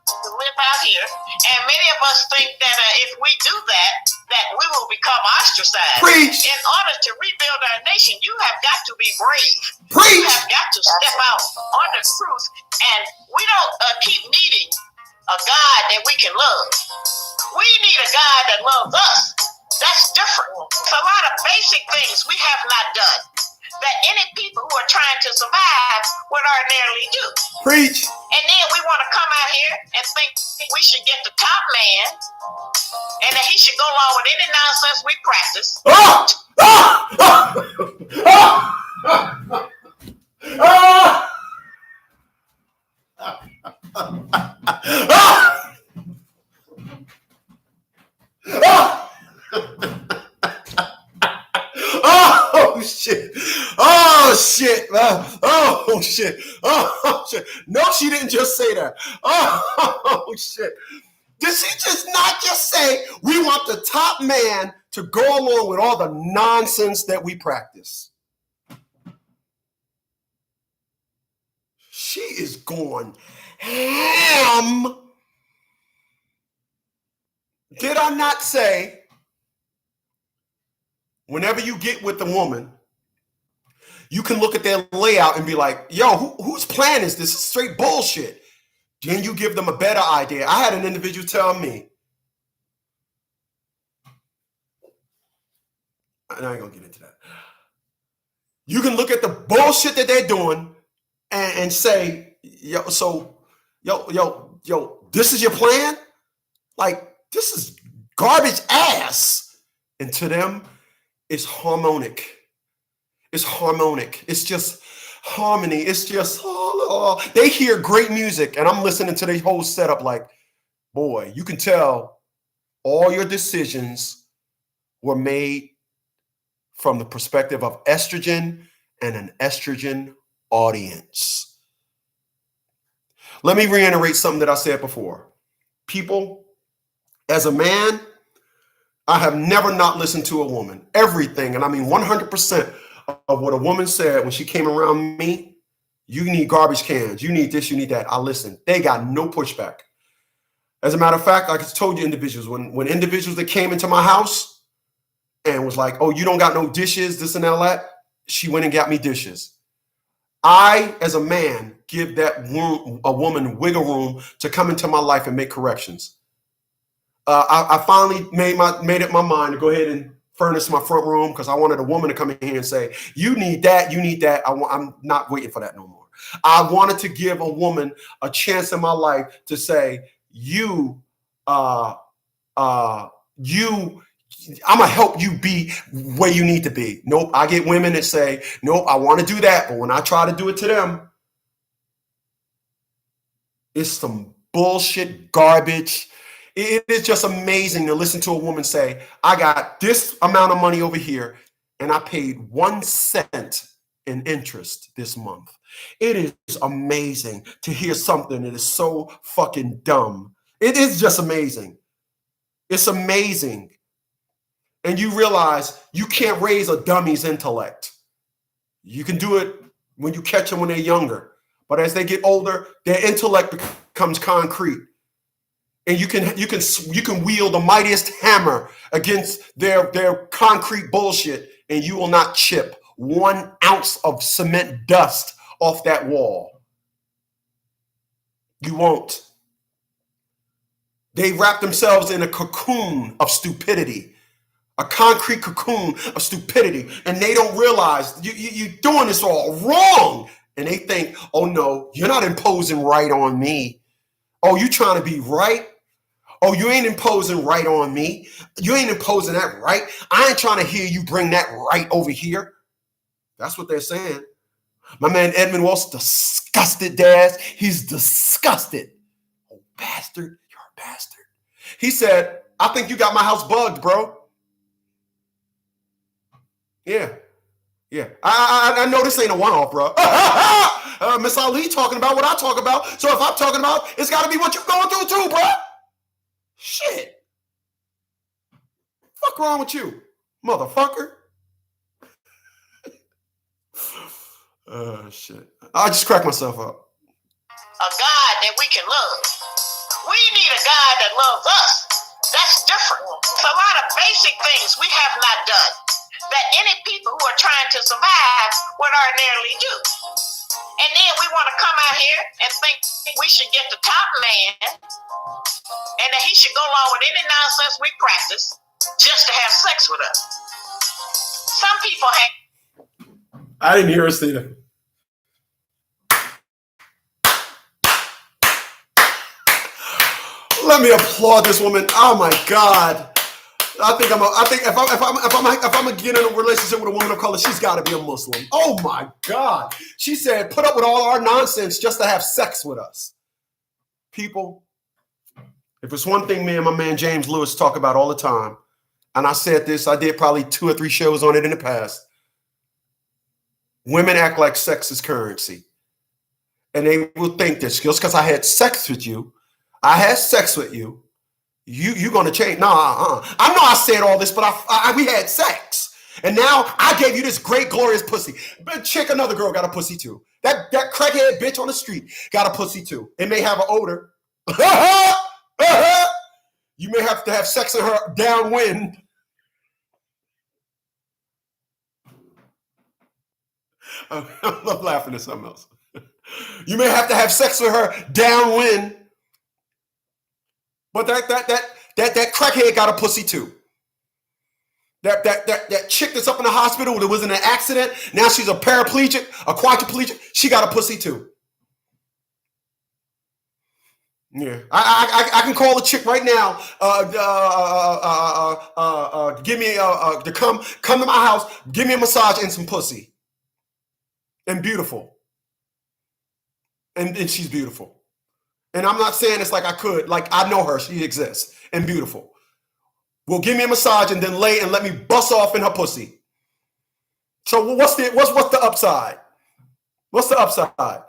To live out here, and many of us think that if we do that, that we will become ostracized. Preach. In order to rebuild our nation, you have got to be brave. Preach. You have got to step out on the truth, and we don't keep needing a God that we can love. We need a God that loves us. That's different. It's a lot of basic things we have not done that any people who are trying to survive would ordinarily do. Preach. And then we want to come out here and think we should get the top man and that he should go along with any nonsense we practice. Oh shit! Oh shit! Oh shit! Oh shit! No, she didn't just say that. Oh shit! Did she just not just say we want the top man to go along with all the nonsense that we practice? She is going ham. Did I not say? Whenever you get with a woman, you can look at their layout and be like, yo, whose plan is this? It's straight bullshit. Then you give them a better idea. I had an individual tell me, and I ain't gonna get into that. You can look at the bullshit that they're doing and say, yo, this is your plan? Like, this is garbage ass. And to them, it's harmonic. It's harmonic. It's just harmony. It's just, they hear great music and I'm listening to their whole setup like, boy, you can tell all your decisions were made from the perspective of estrogen and an estrogen audience. Let me reiterate something that I said before. People, as a man, I have never not listened to a woman. Everything, and I mean 100% of what a woman said when she came around me, you need garbage cans, you need this, you need that. I listened. They got no pushback. As a matter of fact, like I told you, individuals, when individuals that came into my house and was like, oh, you don't got no dishes, this and that, she went and got me dishes. I, as a man, give a woman wiggle room to come into my life and make corrections. I finally made up my mind to go ahead and furnish my front room because I wanted a woman to come in here and say, you need that, you need that. I'm not waiting for that no more. I wanted to give a woman a chance in my life to say, I'm gonna help you be where you need to be. Nope. I get women that say, nope, I want to do that. But when I try to do it to them, it's some bullshit garbage. It is just amazing to listen to a woman say, I got this amount of money over here and I paid 1 cent in interest this month. It is amazing to hear something that is so fucking dumb. It is just amazing. It's amazing. And you realize you can't raise a dummy's intellect. You can do it when you catch them when they're younger. But as they get older, their intellect becomes concrete. And you can wield the mightiest hammer against their concrete bullshit, and you will not chip 1 ounce of cement dust off that wall. You won't. They wrap themselves in a cocoon of stupidity, a concrete cocoon of stupidity, and they don't realize you're doing this all wrong. And they think, oh no, you're not imposing right on me. Oh, you trying to be right? Oh, you ain't imposing right on me. You ain't imposing that right. I ain't trying to hear you bring that right over here. That's what they're saying. My man Edmund Walsh, disgusted, Daz. He's disgusted. Oh, bastard. You're a bastard. He said, I think you got my house bugged, bro. Yeah. Yeah. I know this ain't a one-off, bro. Miss Ali talking about what I talk about. So if I'm talking about, it's got to be what you're going through too, bro. Shit. Fuck wrong with you, motherfucker? Shit. I just cracked myself up. A God that we can love. We need a God that loves us. That's different. It's a lot of basic things we have not done that any people who are trying to survive would ordinarily do. And then we want to come out here and think we should get the top man and that he should go along with any nonsense we practice just to have sex with us. Some people have. I didn't hear her say that. Let me applaud this woman. Oh my God. I think if I'm gonna get in a relationship with a woman of color, she's got to be a Muslim. Oh my God. She said, put up with all our nonsense just to have sex with us. People, if it's one thing me and my man James Lewis talk about all the time, and I said this, I did probably 2 or 3 shows on it in the past. Women act like sex is currency. And they will think that just because I had sex with you, you're going to change. No, I know I said all this, but we had sex. And now I gave you this great, glorious pussy. But chick, another girl got a pussy too. That crackhead bitch on the street got a pussy too. It may have an odor. You may have to have sex in her downwind. I'm laughing at something else. You may have to have sex with her downwind. But that crackhead got a pussy too. That chick that's up in the hospital that was in an accident, now she's a paraplegic, a quadriplegic, she got a pussy too. Yeah, I can call a chick right now. Give me to come to my house, give me a massage and some pussy. And beautiful. And she's beautiful. And I'm not saying it's like I could, like I know her, she exists and beautiful. Well, give me a massage and then lay and let me bust off in her pussy. So what's the upside? What's the upside?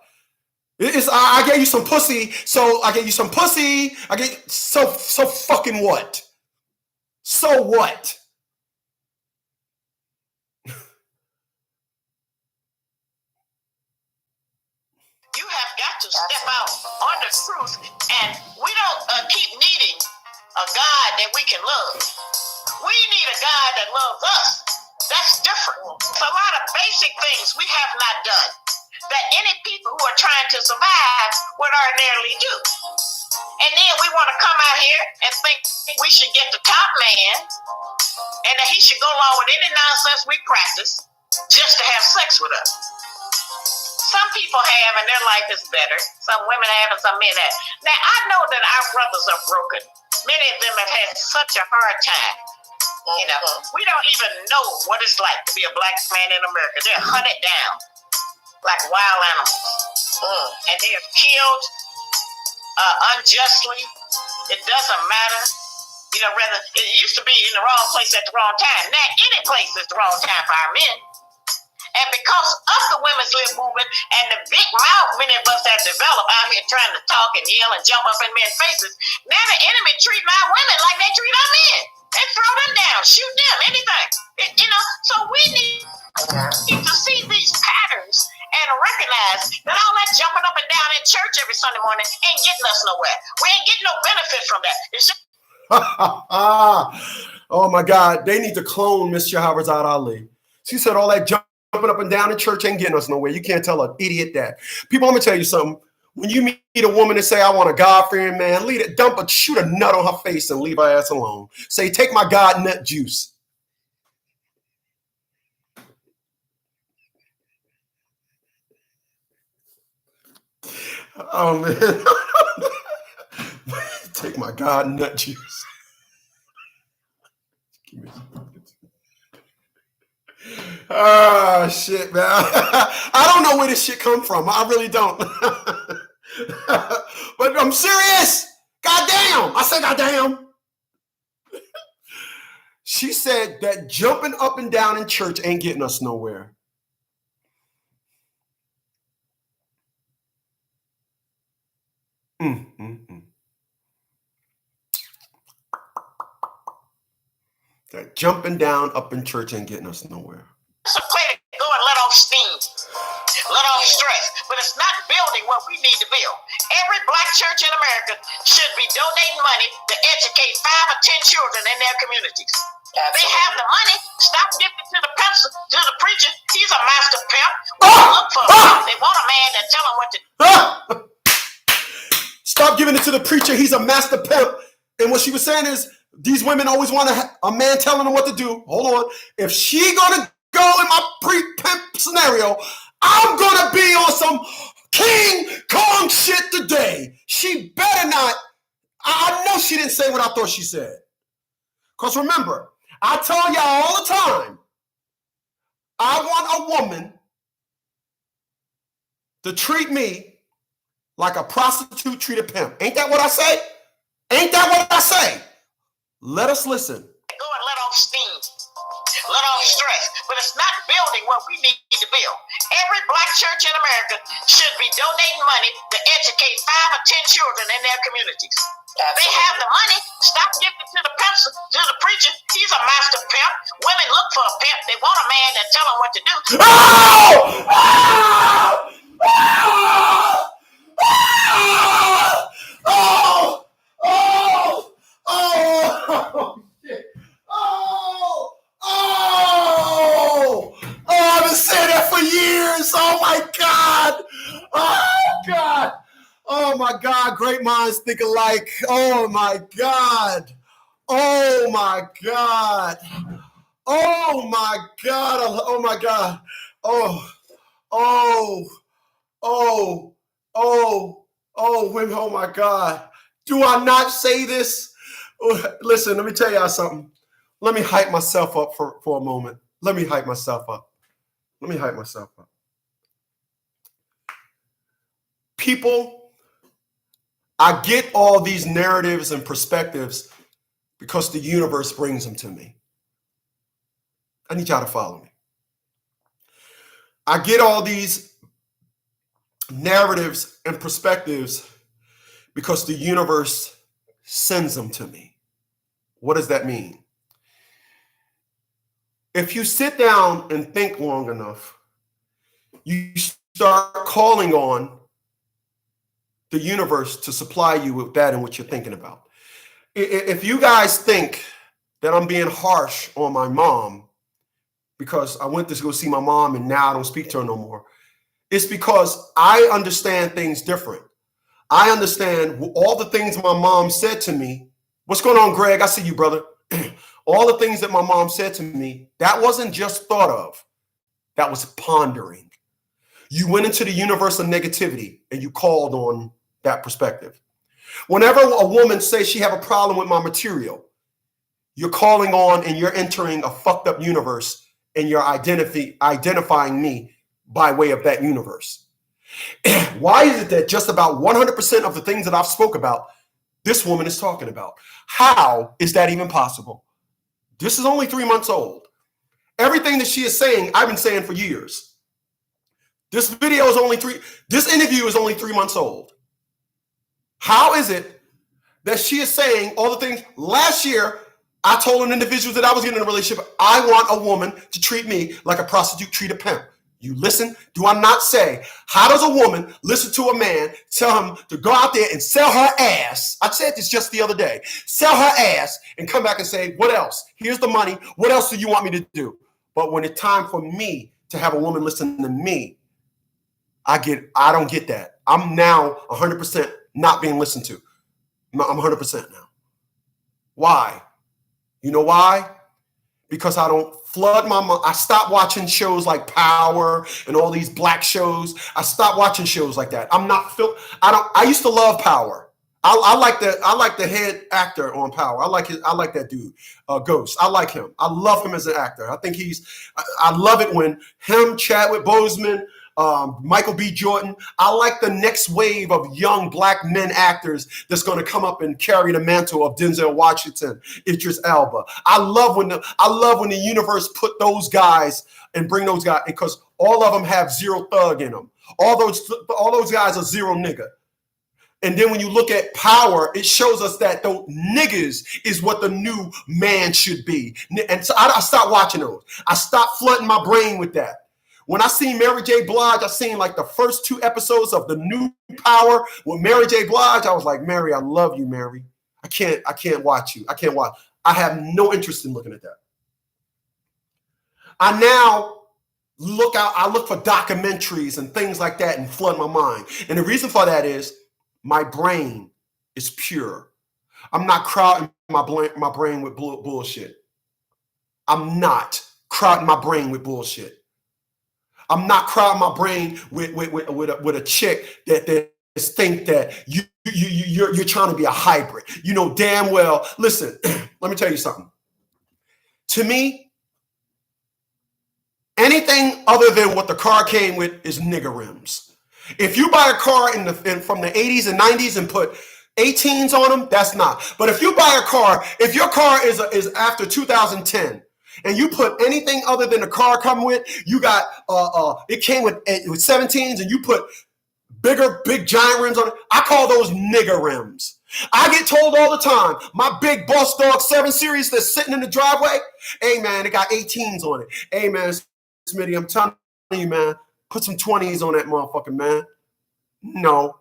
It's I gave you some pussy, so I gave you some pussy. I get so fucking what? So what? You have got to step out on the truth, and we don't keep needing a God that we can love. We need a God that loves us. That's different. It's a lot of basic things we have not done that any people who are trying to survive would ordinarily do. And then we want to come out here and think we should get the top man and that he should go along with any nonsense we practice just to have sex with us. Some people have, and their life is better. Some women have, and some men have. Now, I know that our brothers are broken. Many of them have had such a hard time. You know, we don't even know what it's like to be a black man in America. They're hunted down like wild animals. And they are killed unjustly. It doesn't matter. You know, rather, it used to be in the wrong place at the wrong time. Now, any place is the wrong time for our men. And because of the women's lib movement and the big mouth many of us have developed out here trying to talk and yell and jump up in men's faces, now the enemy treat our women like they treat our men. They throw them down, shoot them, anything. You know, so we need to see these patterns and recognize that all that jumping up and down in church every Sunday morning ain't getting us nowhere. We ain't getting no benefit from that. It's just Oh my God, they need to clone Miss Shahrazad Ali. She said all that jumping up and down in church ain't getting us nowhere. You can't tell an idiot that. People, let me tell you something. When you meet a woman and say, I want a God-fearing man, shoot a nut on her face and leave her ass alone. Say, take my God nut juice. Oh, man. Take my God nut juice. Ah, shit, man. I don't know where this shit come from. I really don't. But I'm serious. Goddamn. I said goddamn. She said that jumping up and down in church ain't getting us nowhere. That jumping down up in church ain't getting us nowhere. it's a way to go and let off steam, let off stress, but it's not building what we need to build. Every black church in America should be donating money to educate 5 or 10 children in their communities. They have the money. Stop giving it to the pastor, to the preacher. He's a master pimp. Look for him. They want a man that tell them what to do. Stop giving it to the preacher. He's a master pimp. And what she was saying is, these women always want a man telling them what to do. Hold on. If she gonna go in my pre-pimp scenario, I'm gonna be on some King Kong shit today. She better not. I know she didn't say what I thought she said. Because remember, I tell y'all all the time, I want a woman to treat me like a prostitute treat a pimp. Ain't that what I say? Ain't that what I say? Let us listen. Go and let off steam, let off stress, but it's not building what we need to build. Every black church in America should be donating money to educate 5 or 10 children in their communities. They have the money. Stop giving it to the pastor, to the preacher. He's a master pimp. Women look for a pimp. They want a man that tell them what to do. I've been saying that for years. Oh my God. Oh God. Oh my God. Great minds think alike. Oh my God. Oh my God. Oh my God. Oh my God. Women. Oh my God. Do I not say this? Listen, let me tell y'all something. Let me hype myself up for a moment. Let me hype myself up. People, I get all these narratives and perspectives because the universe brings them to me. I need y'all to follow me. I get all these narratives and perspectives because the universe sends them to me. What does that mean? If you sit down and think long enough, you start calling on the universe to supply you with that and what you're thinking about. If you guys think that I'm being harsh on my mom because I went to go see my mom and now I don't speak to her no more, it's because I understand things different. I understand all the things my mom said to me. What's going on, Greg? I see you, brother. All the things that my mom said to me, that wasn't just thought of. That was pondering. You went into the universe of negativity and you called on that perspective. Whenever a woman says she have a problem with my material, you're calling on and you're entering a fucked up universe and you're identifying me by way of that universe. Why is it that just about 100% of the things that I've spoke about, this woman is talking about? How is that even possible? This is only 3 months old. Everything that she is saying, I've been saying for years. This interview is only 3 months old. How is it that she is saying all the things? Last year, I told an individual that I was getting in a relationship, I want a woman to treat me like a prostitute treat a pimp. You listen? Do I not say, how does a woman listen to a man, tell him to go out there and sell her ass? I said this just the other day. Sell her ass and come back and say, what else? Here's the money. What else do you want me to do? But when it's time for me to have a woman listen to me, I don't get that. I'm now 100% not being listened to. I'm 100% now. Why? You know why? Because I don't flood my mind. I stopped watching shows like Power and all these black shows. I stopped watching shows like that. I used to love Power. I like the head actor on Power. I like that dude, Ghost. I like him. I love him as an actor. I think I love it when him, Chadwick Boseman, Michael B. Jordan. I like the next wave of young black men actors that's going to come up and carry the mantle of Denzel Washington, Idris Elba. I love when the universe put those guys and bring those guys, because all of them have zero thug in them. All those guys are zero nigga. And then when you look at Power, it shows us that those niggas is what the new man should be. And so I stopped watching those. I stopped flooding my brain with that. When I seen Mary J. Blige, I seen like the first 2 episodes of the new Power with Mary J. Blige. I was like, Mary, I love you, Mary. I can't watch you. I can't watch. I have no interest in looking at that. I now I look for documentaries and things like that and flood my mind. And the reason for that is my brain is pure. I'm not crowding my brain with bullshit. I'm not crowding my brain with bullshit. I'm not crowding my brain with a chick that think that you're trying to be a hybrid. You know damn well. Listen, let me tell you something. To me, anything other than what the car came with is nigger rims. If you buy a car from the 80s and 90s and put 18s on them, that's not. But if you buy a car, if your car is after 2010, and you put anything other than the car come with, you got it came with 17s, and you put big giant rims on it. I call those nigger rims. I get told all the time, my big Boss Dog 7 Series that's sitting in the driveway, hey man, it got 18s on it. Hey man, Smitty, I'm telling you, man, put some 20s on that motherfucker, man. No,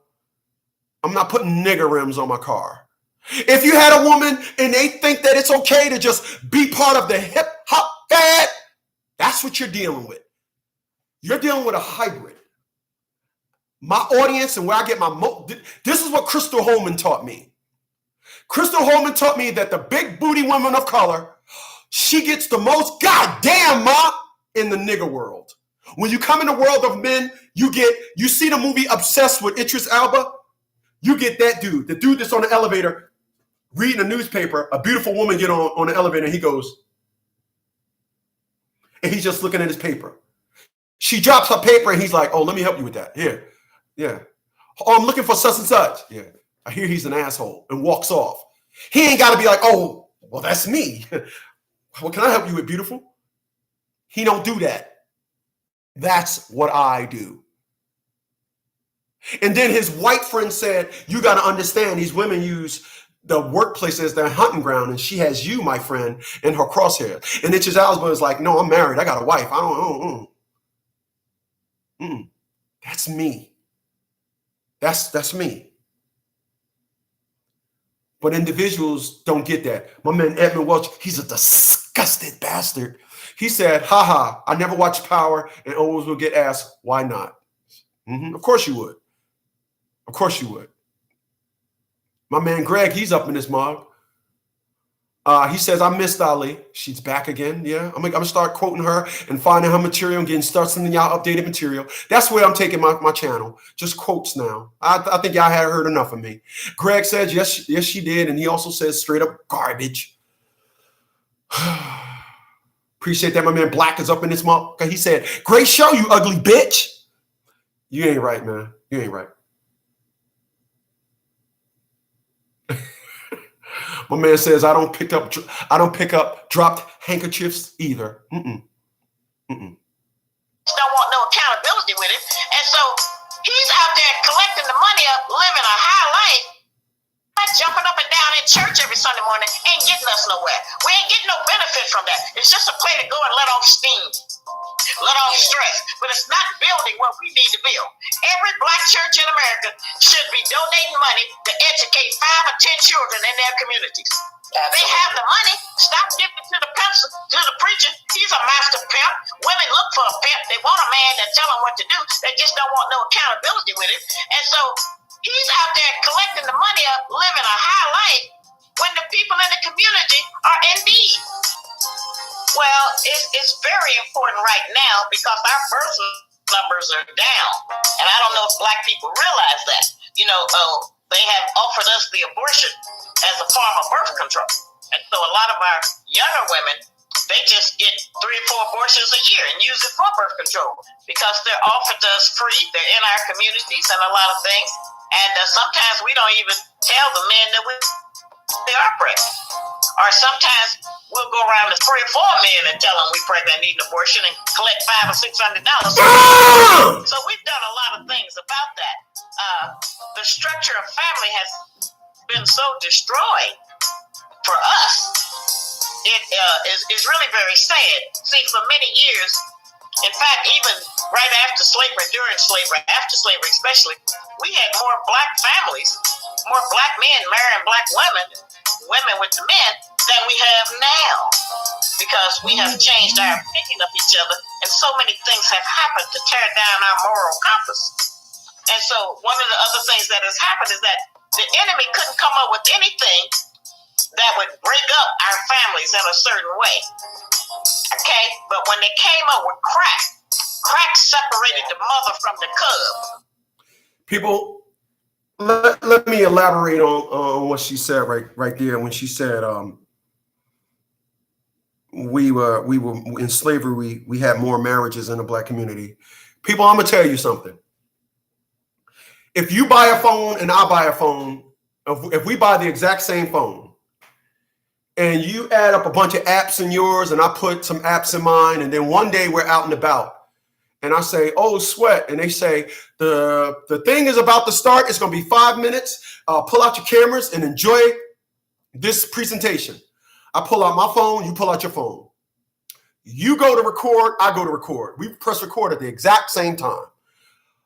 I'm not putting nigger rims on my car. If you had a woman and they think that it's okay to just be part of the hip hop fad, that's what you're dealing with. You're dealing with a hybrid. My audience and where I get this is what Crystal Holman taught me. Crystal Holman taught me that the big booty woman of color, she gets the most goddamn ma in the nigger world. When you come in the world of men, you see the movie Obsessed with Idris Elba, you get that dude, the dude that's on the elevator reading a newspaper, a beautiful woman get on the elevator, and he goes, and he's just looking at his paper. She drops her paper, and he's like, oh, let me help you with that. Here, yeah. Oh, I'm looking for such and such. Yeah, I hear he's an asshole, and walks off. He ain't got to be like, oh, well, that's me. What can I help you with, beautiful? He don't do that. That's what I do. And then his white friend said, you got to understand, these women use the workplace as their hunting ground, and she has you, my friend, in her crosshair. And then Chisal's was like, no, I'm married. I got a wife. I don't. That's me. That's me. But individuals don't get that. My man Edmund Welch, he's a disgusted bastard. He said, haha, I never watched Power and always will get asked, why not? Of course you would. Of course you would. My man Greg, he's up in this mug. He says, I missed Ali. She's back again. Yeah, I'm gonna start quoting her and finding her material and start sending y'all updated material. That's where I'm taking my channel. Just quotes now. I think y'all had heard enough of me. Greg says, yes, she did. And he also says straight up garbage. Appreciate that. My man Black is up in this mug. He said, great show, you ugly bitch. You ain't right, man. You ain't right. My man says, I don't pick up dropped handkerchiefs either. Don't want no accountability with it. And so he's out there collecting the money up, living a high life, not jumping up and down in church every Sunday morning, ain't getting us nowhere. We ain't getting no benefit from that. It's just a play to go and let off steam, let off stress. But it's not building what we need to build. Every black church in America should be donating money to educate 5 or 10 children in their communities. They have the money. Stop giving to the pastor, to the preacher. He's a master pimp. Women look for a pimp. They want a man that tell them what to do. They just don't want no accountability with it. And so he's out there collecting the money up, living a high life, when the people in the community are in need. Well, it's very important right now because our birth numbers are down. And I don't know if black people realize that. You know, they have offered us the abortion as a form of birth control. And so a lot of our younger women, they just get 3 or 4 abortions a year and use it for birth control because they're offered to us free. They're in our communities and a lot of things. And sometimes we don't even tell the men that they are pregnant. Or sometimes we'll go around to 3 or 4 men and tell them we're pregnant and need an abortion and collect $500 or $600. So we've done a lot of things about that. The structure of family has been so destroyed for us. It is really very sad. See, for many years, in fact, even right after slavery, during slavery, after slavery especially, we had more black families, more black men marrying black women with the men than we have now. Because we have changed our opinion of each other, and so many things have happened to tear down our moral compass. And so one of the other things that has happened is that the enemy couldn't come up with anything that would break up our families in a certain way. Okay? But when they came up with crack separated the mother from the cub. People, let me elaborate on what she said right there when she said we were in slavery, we had more marriages in the black community. People, I'm gonna tell you something. If you buy a phone and I buy a phone, if we buy the exact same phone and you add up a bunch of apps in yours and I put some apps in mine, and then one day we're out and about and I say, oh, Sweat, and they say, the thing is about to start. It's going to be 5 minutes. Pull out your cameras and enjoy this presentation. I pull out my phone. You pull out your phone. You go to record. I go to record. We press record at the exact same time.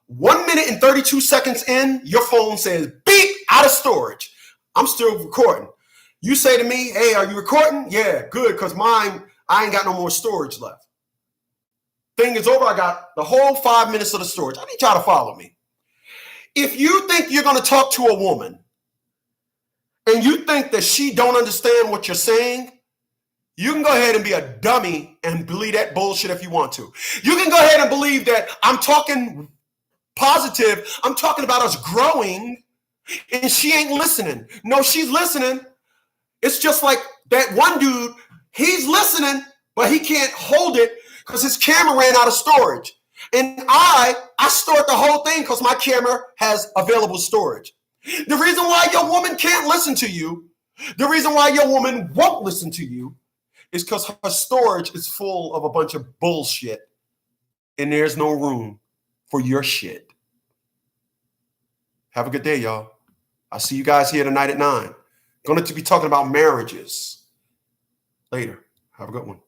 1 minute and 32 seconds in, your phone says, beep, out of storage. I'm still recording. You say to me, hey, are you recording? Yeah, good, because mine, I ain't got no more storage left. Thing is over. I got the whole 5 minutes of the storage. I need y'all to follow me. If you think you're going to talk to a woman and you think that she don't understand what you're saying, you can go ahead and be a dummy and believe that bullshit if you want to. You can go ahead and believe that I'm talking positive. I'm talking about us growing and she ain't listening. No, she's listening. It's just like that one dude, he's listening, but he can't hold it because his camera ran out of storage. And I stored the whole thing because my camera has available storage. The reason why your woman can't listen to you, the reason why your woman won't listen to you is because her storage is full of a bunch of bullshit. and there's no room for your shit. Have a good day, y'all. I'll see you guys here tonight at 9. Going to be talking about marriages later. Have a good one.